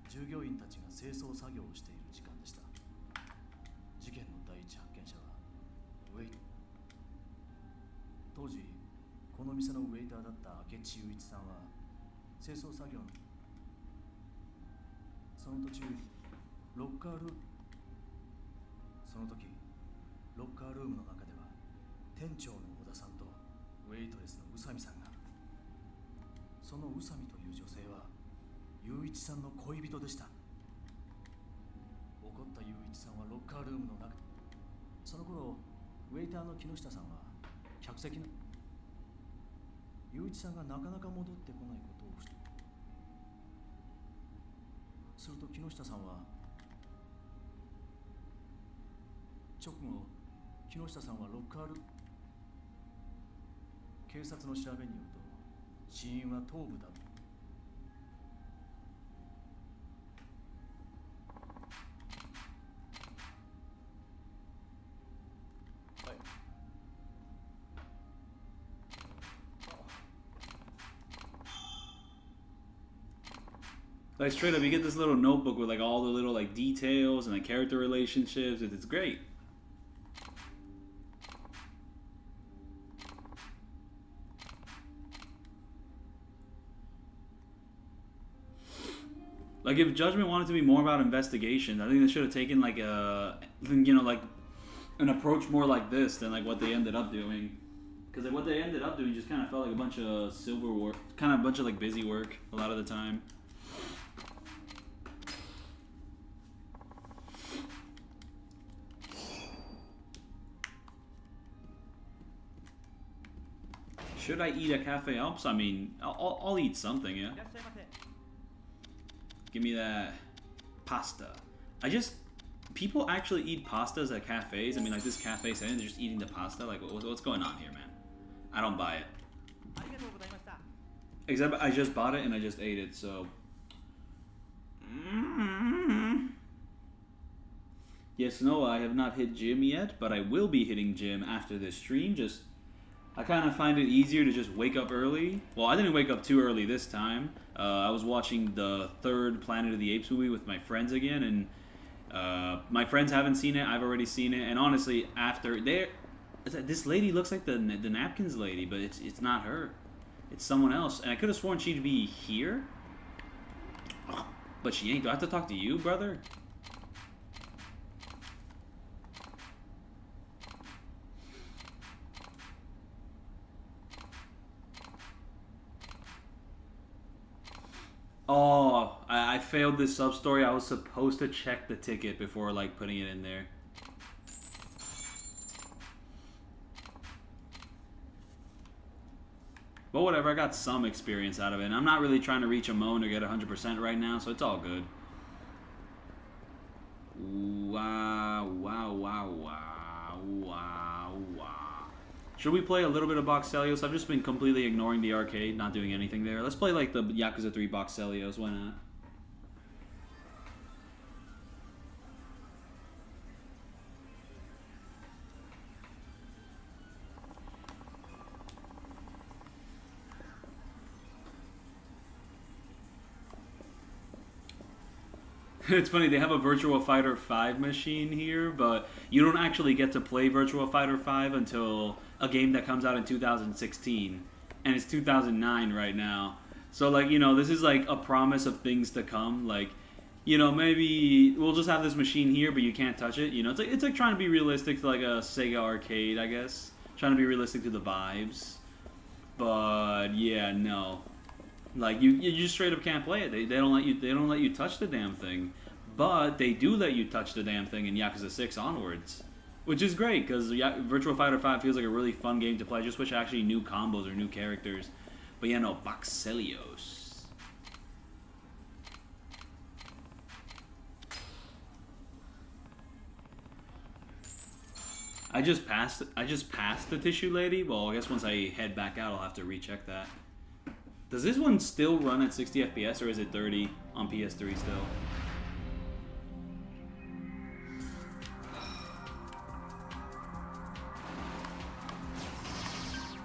S3: 従業員たちが清掃作業をしている時間でした。事件の第一発見者はウェイ。当時この店のウェイターだった明智雄一さんは清掃作業のその途中ロッカールームの中では店長の小田さんとウェイトレスの宇佐美さんがその宇佐美という女性は雄一さんの恋人でした。怒った雄一さんはロッカールームの中、その頃ウェイターの木下さんは客席の雄一さんがなかなか戻ってこないことをすると木下さんは直後木下さんはロッカール警察の調べによると死因は頭部だと。
S2: Like straight up, you get this little notebook with like all the little like details and like character relationships. It's great. Like, if Judgment wanted to be more about investigation, I think they should have taken, like, like, an approach more like this than, like, what they ended up doing. Because, like, what they ended up doing just kind of felt like a bunch of silver work, kind of a bunch of, like, busy work a lot of the time. Should I eat at Cafe Alps? I mean, I'll eat something, yeah. Give me that pasta. People actually eat pastas at cafes. I mean, like this cafe saying they're just eating the pasta. Like, what's going on here, man? I don't buy it. Except I just bought it and I just ate it, so. Yes, no, I have not hit gym yet, but I will be hitting gym after this stream. I kind of find it easier to just wake up early. Well, I didn't wake up too early this time. I was watching the third Planet of the Apes movie with my friends again, and my friends haven't seen it. I've already seen it, and honestly, after this lady looks like the napkins lady, but it's not her. It's someone else, and I could have sworn she'd be here, but she ain't. Do I have to talk to you, brother? Oh, I failed this sub-story. I was supposed to check the ticket before, like, putting it in there. But whatever, I got some experience out of it. And I'm not really trying to reach a moan or get 100% right now, so it's all good. Wow, wow, wow, wow, wow, wow. Should we play a little bit of Boxelios? I've just been completely ignoring the arcade, not doing anything there. Let's play like the Yakuza 3 Boxelios, why not? It's funny, they have a Virtua Fighter 5 machine here, but you don't actually get to play Virtua Fighter 5 until a game that comes out in 2016. And it's 2009 right now. So, like, you know, this is like a promise of things to come. Like, you know, maybe we'll just have this machine here, but you can't touch it. You know, it's like trying to be realistic to like a Sega arcade, I guess. Trying to be realistic to the vibes. But, yeah, no. Like you just straight up can't play it. They don't let you touch the damn thing, but they do let you touch the damn thing in Yakuza 6 onwards, which is great because Virtua Fighter 5 feels like a really fun game to play. I just wish I actually knew combos or new characters. But yeah, no, Boxelios. I just passed the tissue lady. Well, I guess once I head back out, I'll have to recheck that. Does this one still run at 60 FPS or is it 30 on PS3 still?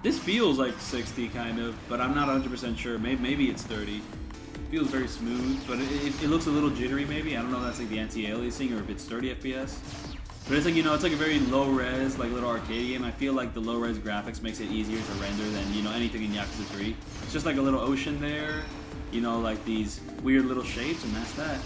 S2: This feels like 60 kind of, but I'm not 100% sure. Maybe it's 30. It feels very smooth, but it looks a little jittery maybe. I don't know if that's like the anti-aliasing or if it's 30 FPS. But it's like, you know, it's like a very low-res, like little arcade game. I feel like the low-res graphics makes it easier to render than, you know, anything in Yakuza 3. It's just like a little ocean there, you know, like these weird little shapes, and that's that.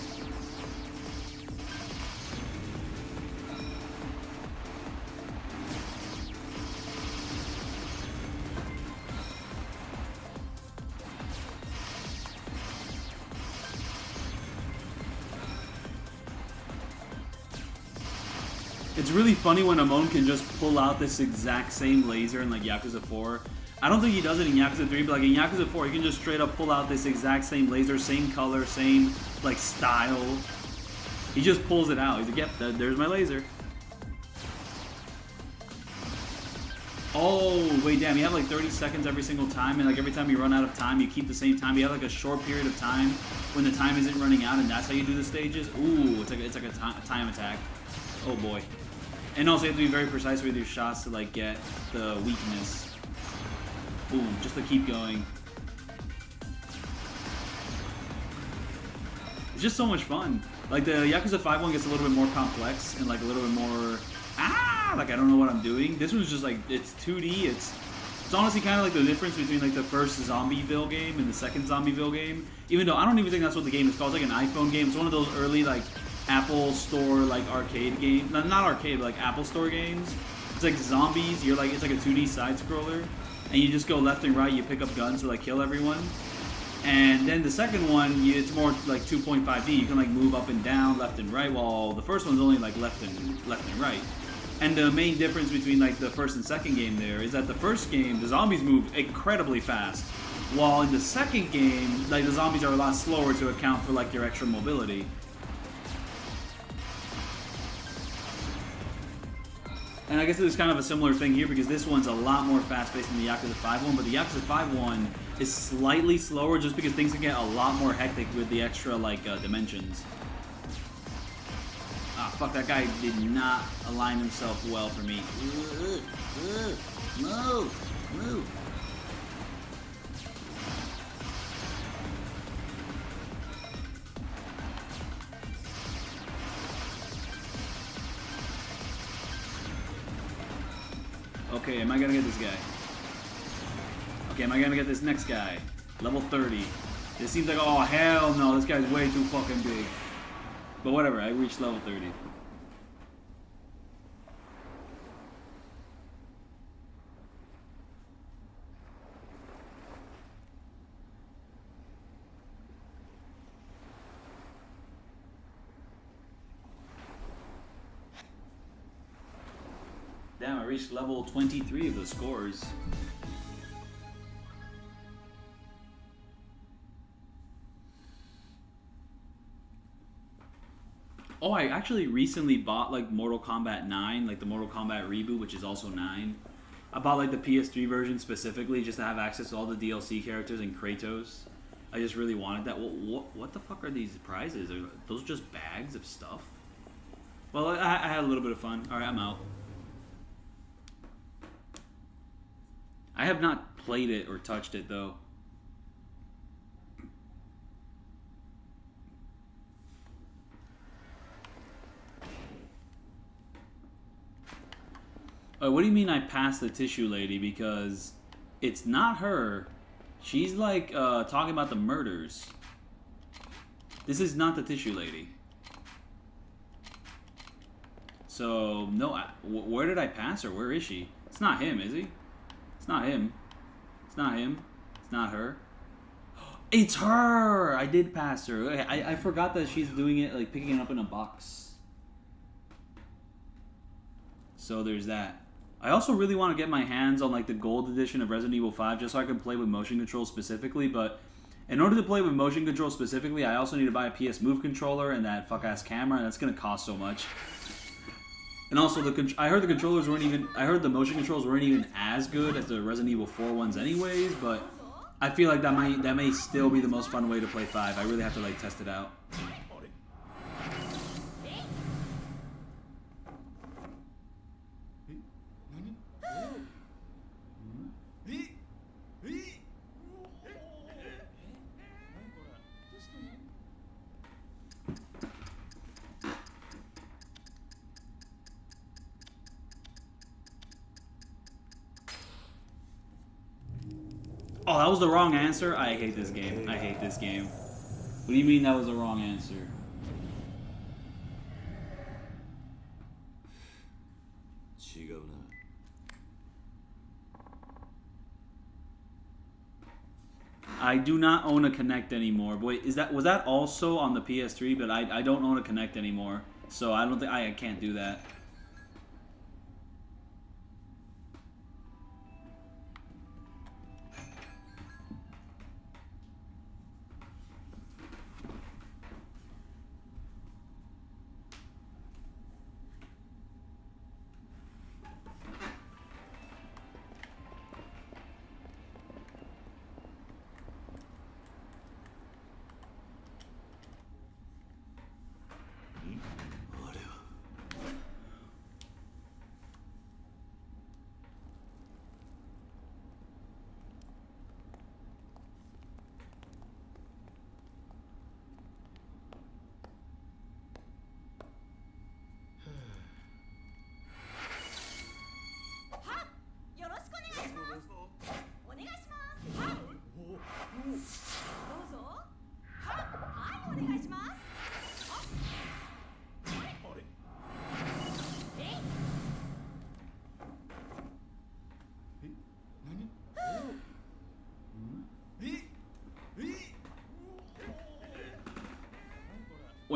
S2: It's really funny when Amon can just pull out this exact same laser in like Yakuza 4. I don't think he does it in Yakuza 3, but like in Yakuza 4, he can just straight up pull out this exact same laser, same color, same like style. He just pulls it out. He's like, yep, there's my laser. Oh, wait, damn, you have like 30 seconds every single time, and like every time you run out of time, you keep the same time. You have like a short period of time when the time isn't running out, and that's how you do the stages. Ooh, it's like a time attack. Oh boy. And also you have to be very precise with your shots to like get the weakness. Boom, just to keep going. It's just so much fun. Like the Yakuza 5 one gets a little bit more complex and like a little bit more like I don't know what I'm doing. This one's just like, it's 2D, it's It's honestly kind of like the difference between like the first Zombieville game and the second Zombieville game. Even though I don't even think that's what the game is called. It's like an iPhone game. It's one of those early like Apple Store like arcade games. Not arcade, but like Apple Store games. It's like zombies. You're like, it's like a 2D side scroller, and you just go left and right. You pick up guns to like kill everyone. And then the second one, it's more like 2.5D. You can like move up and down, left and right, while the first one's only like left and right. And the main difference between like the first and second game there is that the first game, the zombies move incredibly fast, while in the second game, like the zombies are a lot slower to account for like their extra mobility. And I guess it's kind of a similar thing here because this one's a lot more fast-paced than the Yakuza 5 one, but the Yakuza 5 one is slightly slower just because things can get a lot more hectic with the extra like dimensions. Ah, fuck, that guy did not align himself well for me. Move! Okay, am I gonna get this guy? Okay, am I gonna get this next guy? Level 30. This seems like, oh hell no, this guy's way too fucking big. But whatever, I reached level 30. Damn, I reached level 23 of the scores. Oh, I actually recently bought like Mortal Kombat 9, like the Mortal Kombat reboot, which is also 9. I bought like the PS3 version specifically just to have access to all the DLC characters and Kratos. I just really wanted that. What the fuck are these prizes? Are those just bags of stuff? Well, I had a little bit of fun. Alright, I'm out. I have not played it or touched it though. What do you mean I passed the tissue lady? Because it's not her. She's like talking about the murders. This is not the tissue lady. So, no, where did I pass her? Where is she? It's not him, is he? It's not him. It's not him. It's not her. It's her! I did pass her. I forgot that she's doing it, like, picking it up in a box. So there's that. I also really want to get my hands on like the gold edition of Resident Evil 5 just so I can play with motion control specifically, but in order to play with motion control specifically, I also need to buy a PS Move controller and that fuck-ass camera, and that's going to cost so much. And also, I heard the controllers weren't even, I heard the motion controls weren't even as good as the Resident Evil 4 ones anyways, but I feel like that may still be the most fun way to play 5. I really have to like test it out. Oh, that was the wrong answer? I hate this game. I hate this game. What do you mean that was the wrong answer? I do not own a Kinect anymore. Wait, was that also on the PS3? But I don't own a Kinect anymore, so I don't think I can't do that.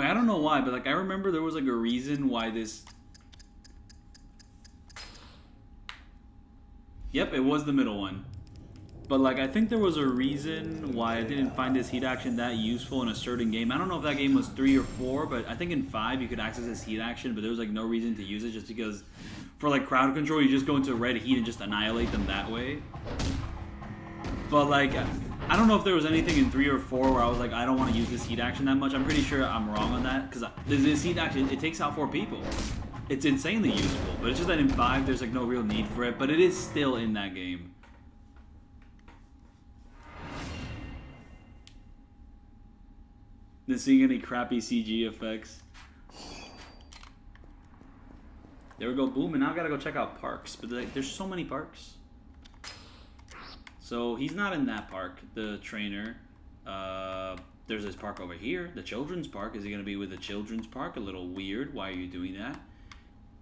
S2: Like, I don't know why, but like I remember there was like a reason why this. Yep, it was the middle one. But like I think there was a reason why I didn't find this heat action that useful in a certain game. I don't know if that game was 3 or 4, but I think in 5 you could access this heat action, but there was like no reason to use it just because for like crowd control you just go into red heat and just annihilate them that way. But like I don't know if there was anything in 3 or 4 where I was like I don't want to use this heat action that much. I'm pretty sure I'm wrong on that because this heat action, it takes out 4 people. It's insanely useful, but it's just that in 5 there's like no real need for it, but it is still in that game. Than seeing any crappy CG effects. There we go, boom, and now I gotta go check out parks. But like, there's so many parks. So he's not in that park, the trainer. There's this park over here, the children's park. Is he gonna be with the children's park? A little weird. Why are you doing that?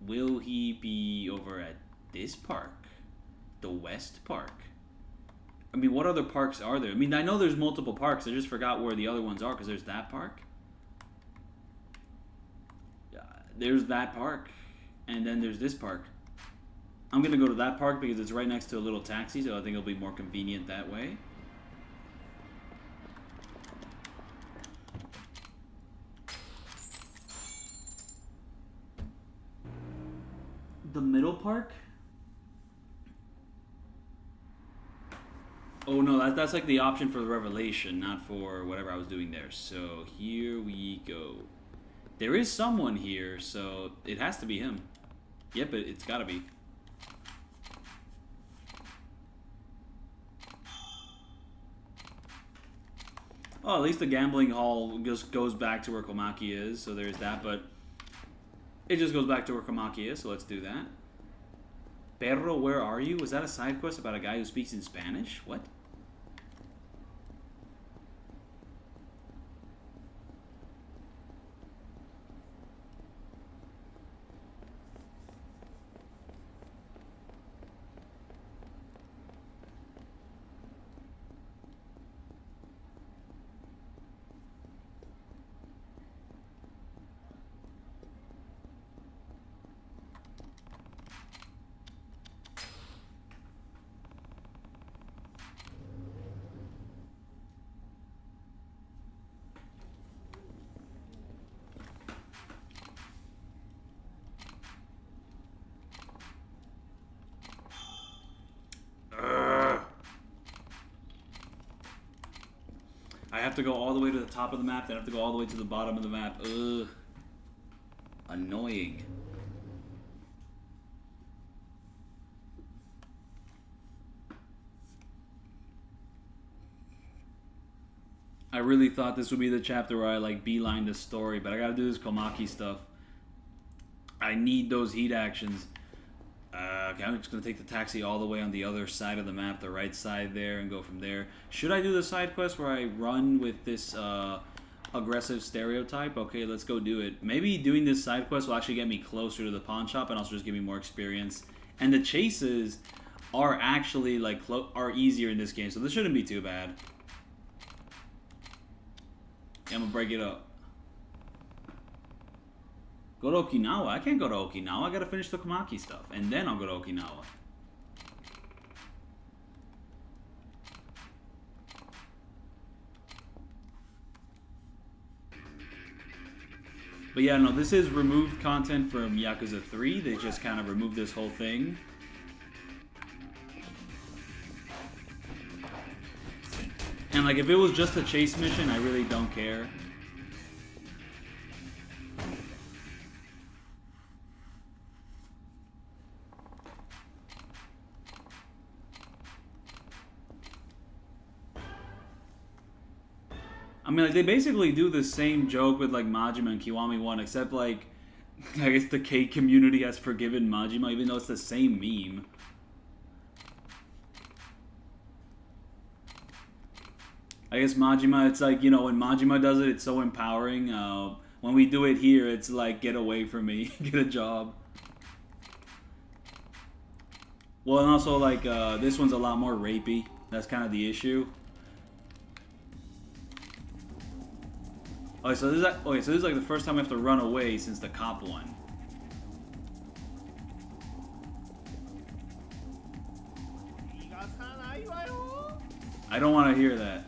S2: Will he be over at this park? The West Park? I mean, what other parks are there? I mean, I know there's multiple parks. I just forgot where the other ones are because there's that park. There's that park. And then there's this park. I'm going to go to that park because it's right next to a little taxi, so I think it'll be more convenient that way. The middle park? Oh no, that's like the option for the revelation, not for whatever I was doing there. So here we go. There is someone here, so it has to be him. Yep, it's gotta be. Oh, at least the gambling hall just goes back to where Komaki is, so there's that, but it just goes back to where Komaki is, so let's do that. Perro, where are you? Was that a side quest about a guy who speaks in Spanish? What? I have to go all the way to the top of the map, then I have to go all the way to the bottom of the map. Ugh. Annoying. I really thought this would be the chapter where I like beeline the story, but I gotta do this Komaki stuff. I need those heat actions. Okay, I'm just gonna take the taxi all the way on the other side of the map, the right side there, and go from there. Should I do the side quest where I run with this aggressive stereotype? Okay, let's go do it. Maybe doing this side quest will actually get me closer to the pawn shop and also just give me more experience. And the chases are actually like are easier in this game, so this shouldn't be too bad. Yeah, I'm gonna break it up. Go to Okinawa? I can't go to Okinawa. I gotta finish the Komaki stuff, and then I'll go to Okinawa. But yeah, no, this is removed content from Yakuza 3. They just kind of removed this whole thing. And like, if it was just a chase mission, I really don't care. I mean, like, they basically do the same joke with, like, Majima and Kiwami 1, except, like, I guess the K community has forgiven Majima, even though it's the same meme. I guess Majima, it's like, you know, when Majima does it, it's so empowering. When we do it here, it's like, get away from me, get a job. Well, and also, like, this one's a lot more rapey. That's kind of the issue. Okay, so this is like the first time I have to run away since the cop one. I don't want to hear that.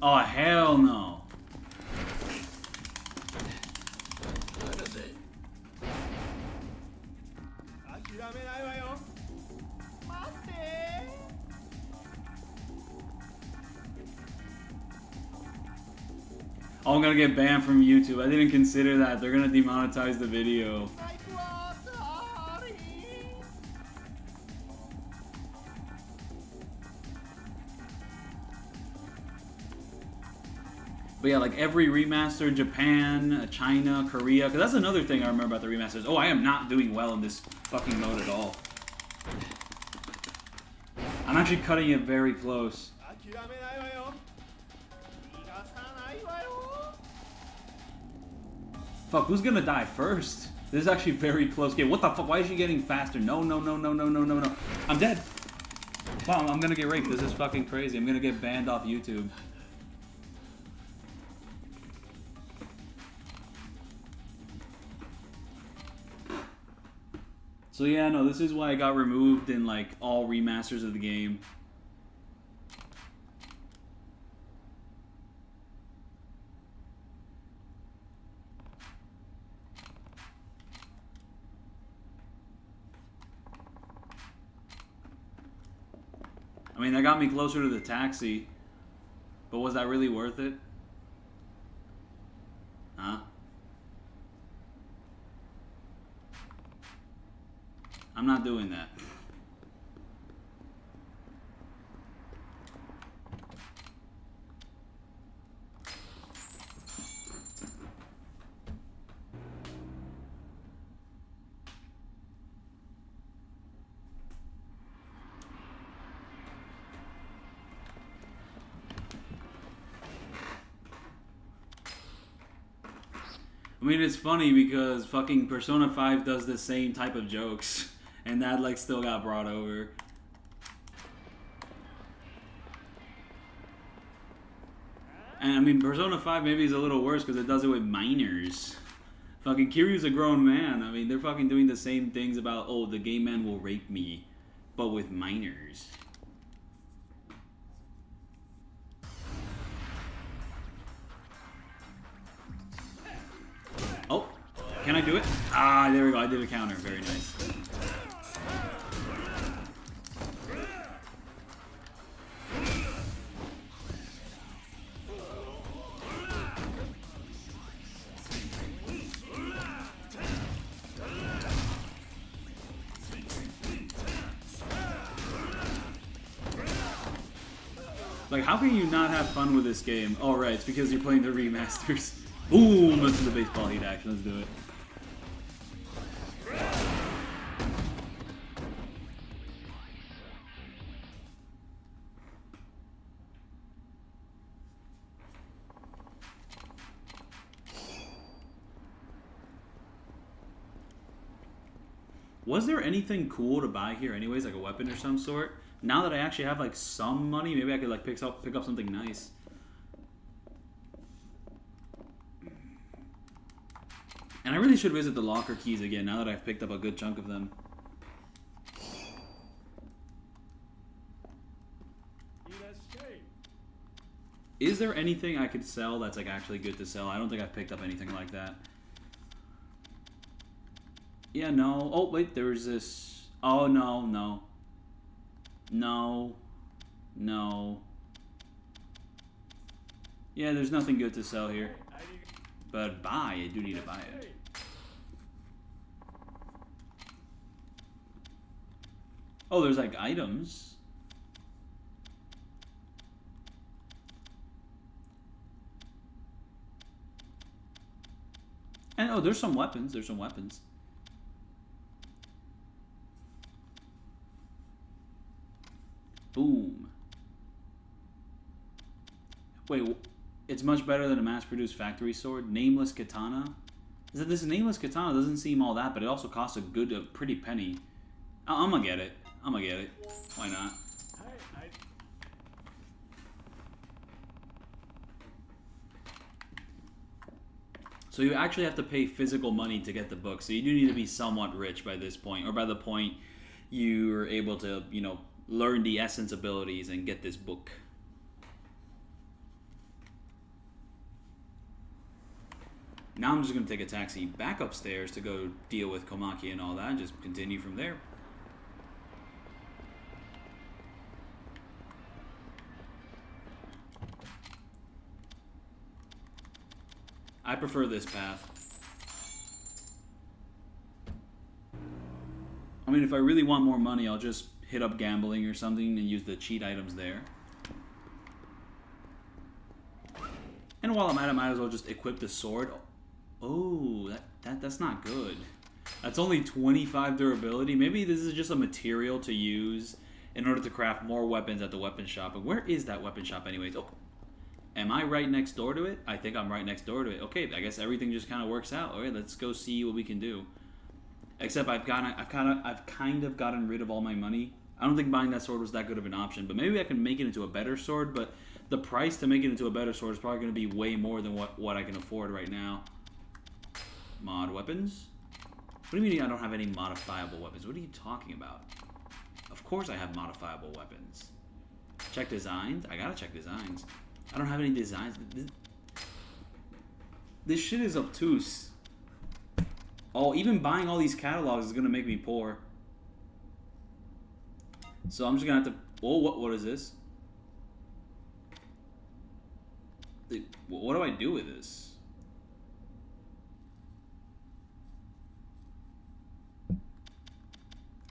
S2: Oh, hell no. Oh, I'm gonna get banned from YouTube. I didn't consider that. They're gonna demonetize the video. But yeah, like every remaster, Japan, China, Korea, because that's another thing I remember about the remasters. Oh, I am not doing well in this fucking mode at all. I'm actually cutting it very close. Fuck, who's gonna die first? This is actually very close game. What the fuck? Why is she getting faster? No, no, no, no, no, no, no, no. I'm dead. Wow, I'm gonna get raped. This is fucking crazy. I'm gonna get banned off YouTube. So yeah, no, this is why I got removed in like all remasters of the game. I mean, that got me closer to the taxi, but was that really worth it? Huh? I'm not doing that. I mean, it's funny because fucking Persona 5 does the same type of jokes, and that like still got brought over. And I mean, Persona 5 maybe is a little worse because it does it with minors. Fucking Kiryu's a grown man. I mean, they're fucking doing the same things about, oh, the gay man will rape me, but with minors. Oh, can I do it? Ah, there we go. I did a counter. Very nice. Like, how can you not have fun with this game? Oh, right, it's because you're playing the remasters. Boom! That's the baseball heat action. Let's do it. Was there anything cool to buy here anyways, like a weapon or some sort? Now that I actually have like some money, maybe I could like pick up something nice. And I really should visit the locker keys again now that I've picked up a good chunk of them. Is there anything I could sell that's like actually good to sell? I don't think I've picked up anything like that. Yeah, no. Oh, wait, there's this. Oh, no, no. No. No. Yeah, there's nothing good to sell here. But buy, I do need to buy it. Oh, there's like items. And oh, there's some weapons. There's some weapons. Boom. Wait, it's much better than a mass-produced factory sword. Nameless katana. Is that this nameless katana doesn't seem all that, but it also costs a pretty penny. I'm gonna get it. I'm gonna get it. Why not? So you actually have to pay physical money to get the book. So you do need to be somewhat rich by this point, or by the point you're able to, you know, learn the essence abilities and get this book. Now I'm just going to take a taxi back upstairs to go deal with Komaki and all that, and just continue from there. I prefer this path. I mean, if I really want more money, I'll just hit up gambling or something and use the cheat items there. And while I'm at it, I might as well just equip the sword. Oh, that's not good. That's only 25 durability. Maybe this is just a material to use in order to craft more weapons at the weapon shop. But where is that weapon shop anyways? Oh. Am I right next door to it? I think I'm right next door to it. Okay, I guess everything just kind of works out. All right, let's go see what we can do. Except I've kind of gotten rid of all my money. I don't think buying that sword was that good of an option, but maybe I can make it into a better sword. But the price to make it into a better sword is probably going to be way more than what I can afford right now. Mod weapons? What do you mean I don't have any modifiable weapons? What are you talking about? Of course I have modifiable weapons. Check designs? I gotta check designs. I don't have any designs. This shit is obtuse. Oh, even buying all these catalogs is gonna make me poor. So I'm just gonna have to... Oh, what is this? What do I do with this?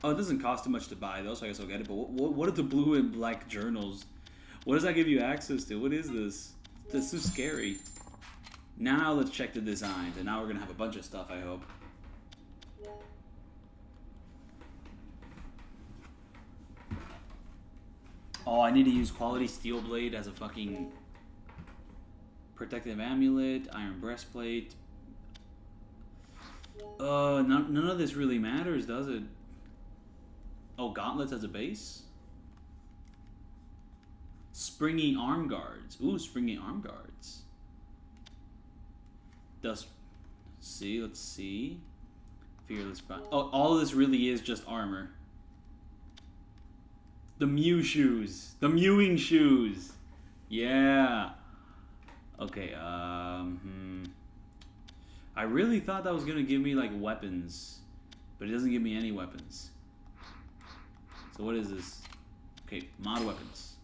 S2: Oh, it doesn't cost too much to buy though, so I guess I'll get it. But what are the blue and black journals? What does that give you access to? What is this? That's so scary. Now let's check the designs, and now we're gonna have a bunch of stuff, I hope. Oh, I need to use quality steel blade as a fucking protective amulet, iron breastplate. None of this really matters, does it? Oh, gauntlets as a base? Springy arm guards. Ooh, springy arm guards. Let's see. Fearless. Oh, all of this really is just armor. The Mew shoes. The mewing shoes. Yeah. Okay, I really thought that was gonna give me like weapons, but it doesn't give me any weapons. So what is this? Okay, mod weapons.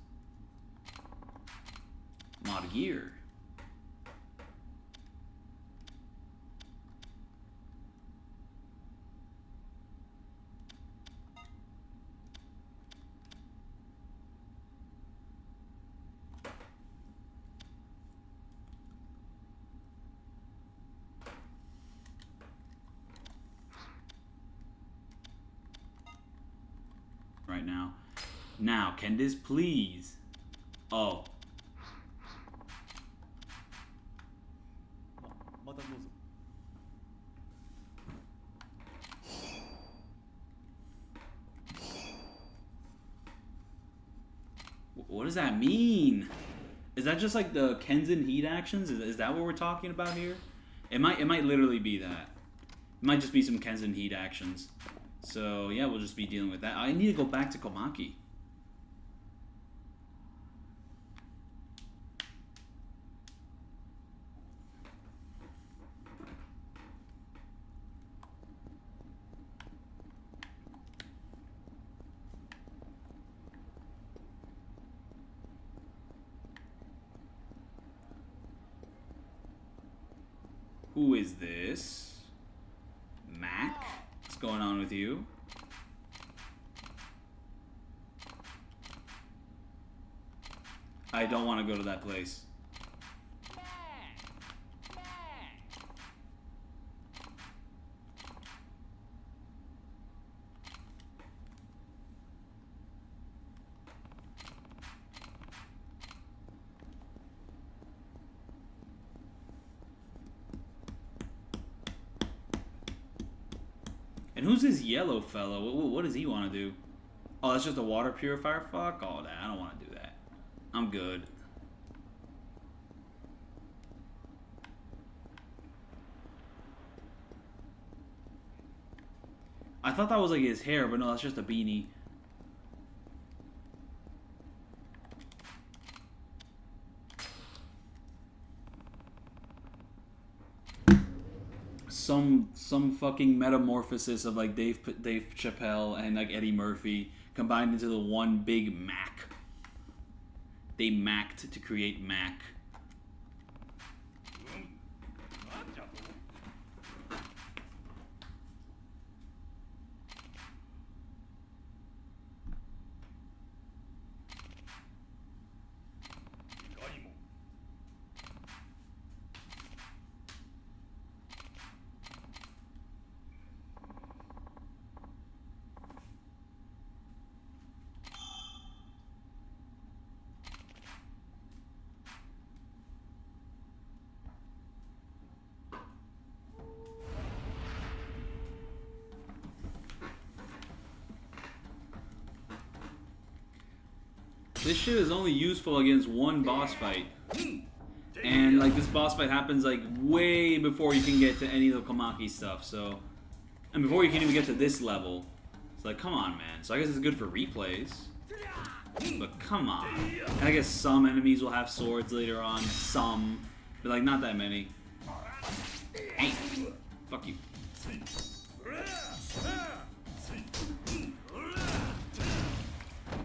S2: Mod gear. Right now. Now, can this please? Oh. What does that mean? Is that just like the Kenzen heat actions? Is that what we're talking about here? It might literally be that. It might just be some Kenzen heat actions. So yeah, we'll just be dealing with that. I need to go back to Komaki. Who is this? Mac? What's going on with you? I don't want to go to that place. And who's this yellow fellow? What does he want to do? Oh, that's just a water purifier? Fuck all that. I don't want to do that. I'm good. I thought that was like his hair, but no, that's just a beanie. Some fucking metamorphosis of like Dave Chappelle and like Eddie Murphy combined into the one big Mac. They macked to create Mac. This shit is only useful against one boss fight. And like this boss fight happens like way before you can get to any of the Komaki stuff, so and before you can even get to this level. It's like, come on, man. So I guess it's good for replays. But come on. And I guess some enemies will have swords later on. Some. But like not that many. Hey. Fuck you.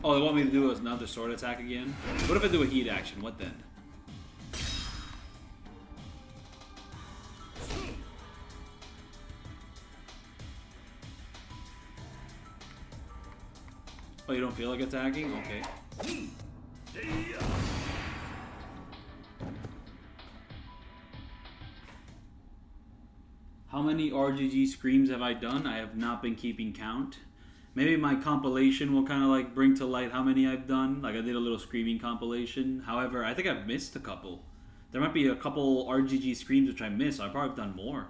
S2: Oh, they want me to do another sword attack again? What if I do a heat action? What then? Oh, you don't feel like attacking? Okay. How many RGG screams have I done? I have not been keeping count. Maybe my compilation will kind of like bring to light how many I've done. Like I did a little screaming compilation. However, I think I've missed a couple. There might be a couple RGG screams which I missed. So I've probably done more.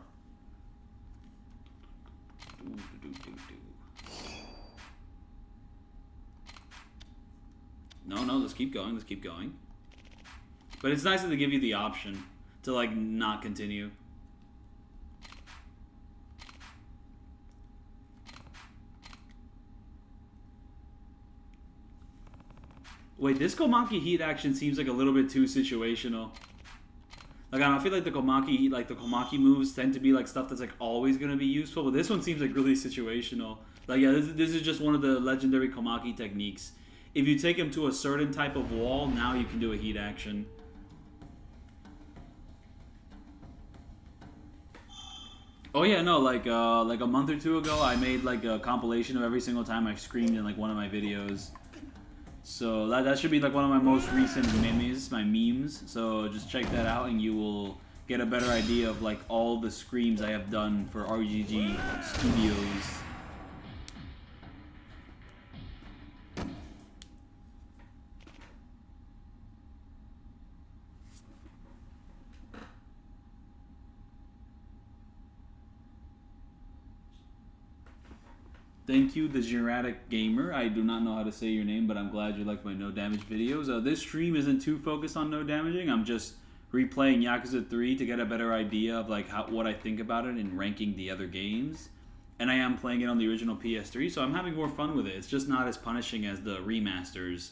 S2: No, let's keep going. Let's keep going. But it's nice that they give you the option to like not continue. Wait, this Komaki heat action seems like a little bit too situational. Like, I feel like the Komaki moves tend to be like stuff that's like always gonna be useful, but this one seems like really situational. Like, yeah, this is just one of the legendary Komaki techniques. If you take him to a certain type of wall, now you can do a heat action. Oh yeah, no, like a month or two ago, I made like a compilation of every single time I've screamed in like one of my videos. So that should be like one of my most recent memes. So just check that out and you will get a better idea of like all the screams I have done for RGG Studios. Thank you, the Geratic Gamer. I do not know how to say your name, but I'm glad you like my no damage videos. This stream isn't too focused on no damaging. I'm just replaying Yakuza 3 to get a better idea of like what I think about it and ranking the other games. And I am playing it on the original PS3, so I'm having more fun with it. It's just not as punishing as the remasters.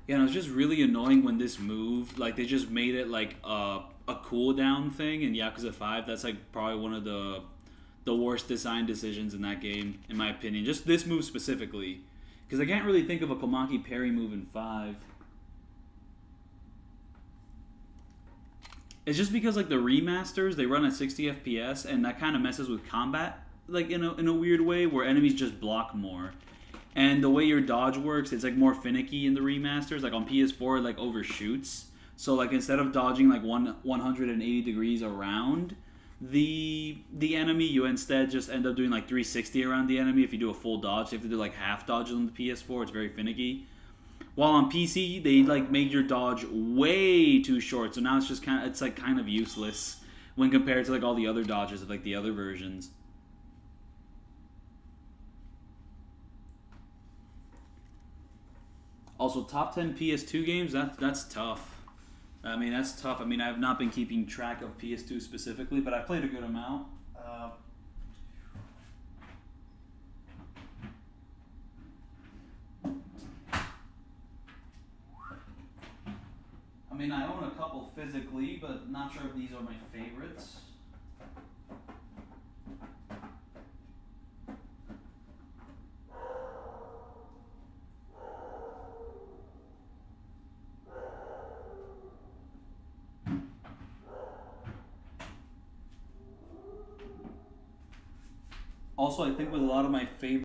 S2: Yeah, and it was just really annoying when this move, like, they just made it, like, a cooldown thing in Yakuza 5. That's, like, probably one of the worst design decisions in that game, in my opinion. Just this move specifically. Because I can't really think of a Komaki parry move in 5. It's just because, like, the remasters, they run at 60 FPS, and that kind of messes with combat, like, in a weird way, where enemies just block more. And the way your dodge works, it's like more finicky in the remasters. Like on PS4, it like overshoots. So like instead of dodging like 180 degrees around, the enemy, you instead just end up doing like 360 around the enemy. If you do a full dodge, you have to do like half dodges on the PS4. It's very finicky. While on PC, they like made your dodge way too short, so now it's just kind of useless when compared to like all the other dodges of like the other versions. Also, top 10 PS2 games, that's tough. I mean, that's tough. I mean, I have not been keeping track of PS2 specifically, but I played a good amount. I mean, I own a couple physically, but not sure if these are my favorites. Also, I think with a lot of my favorite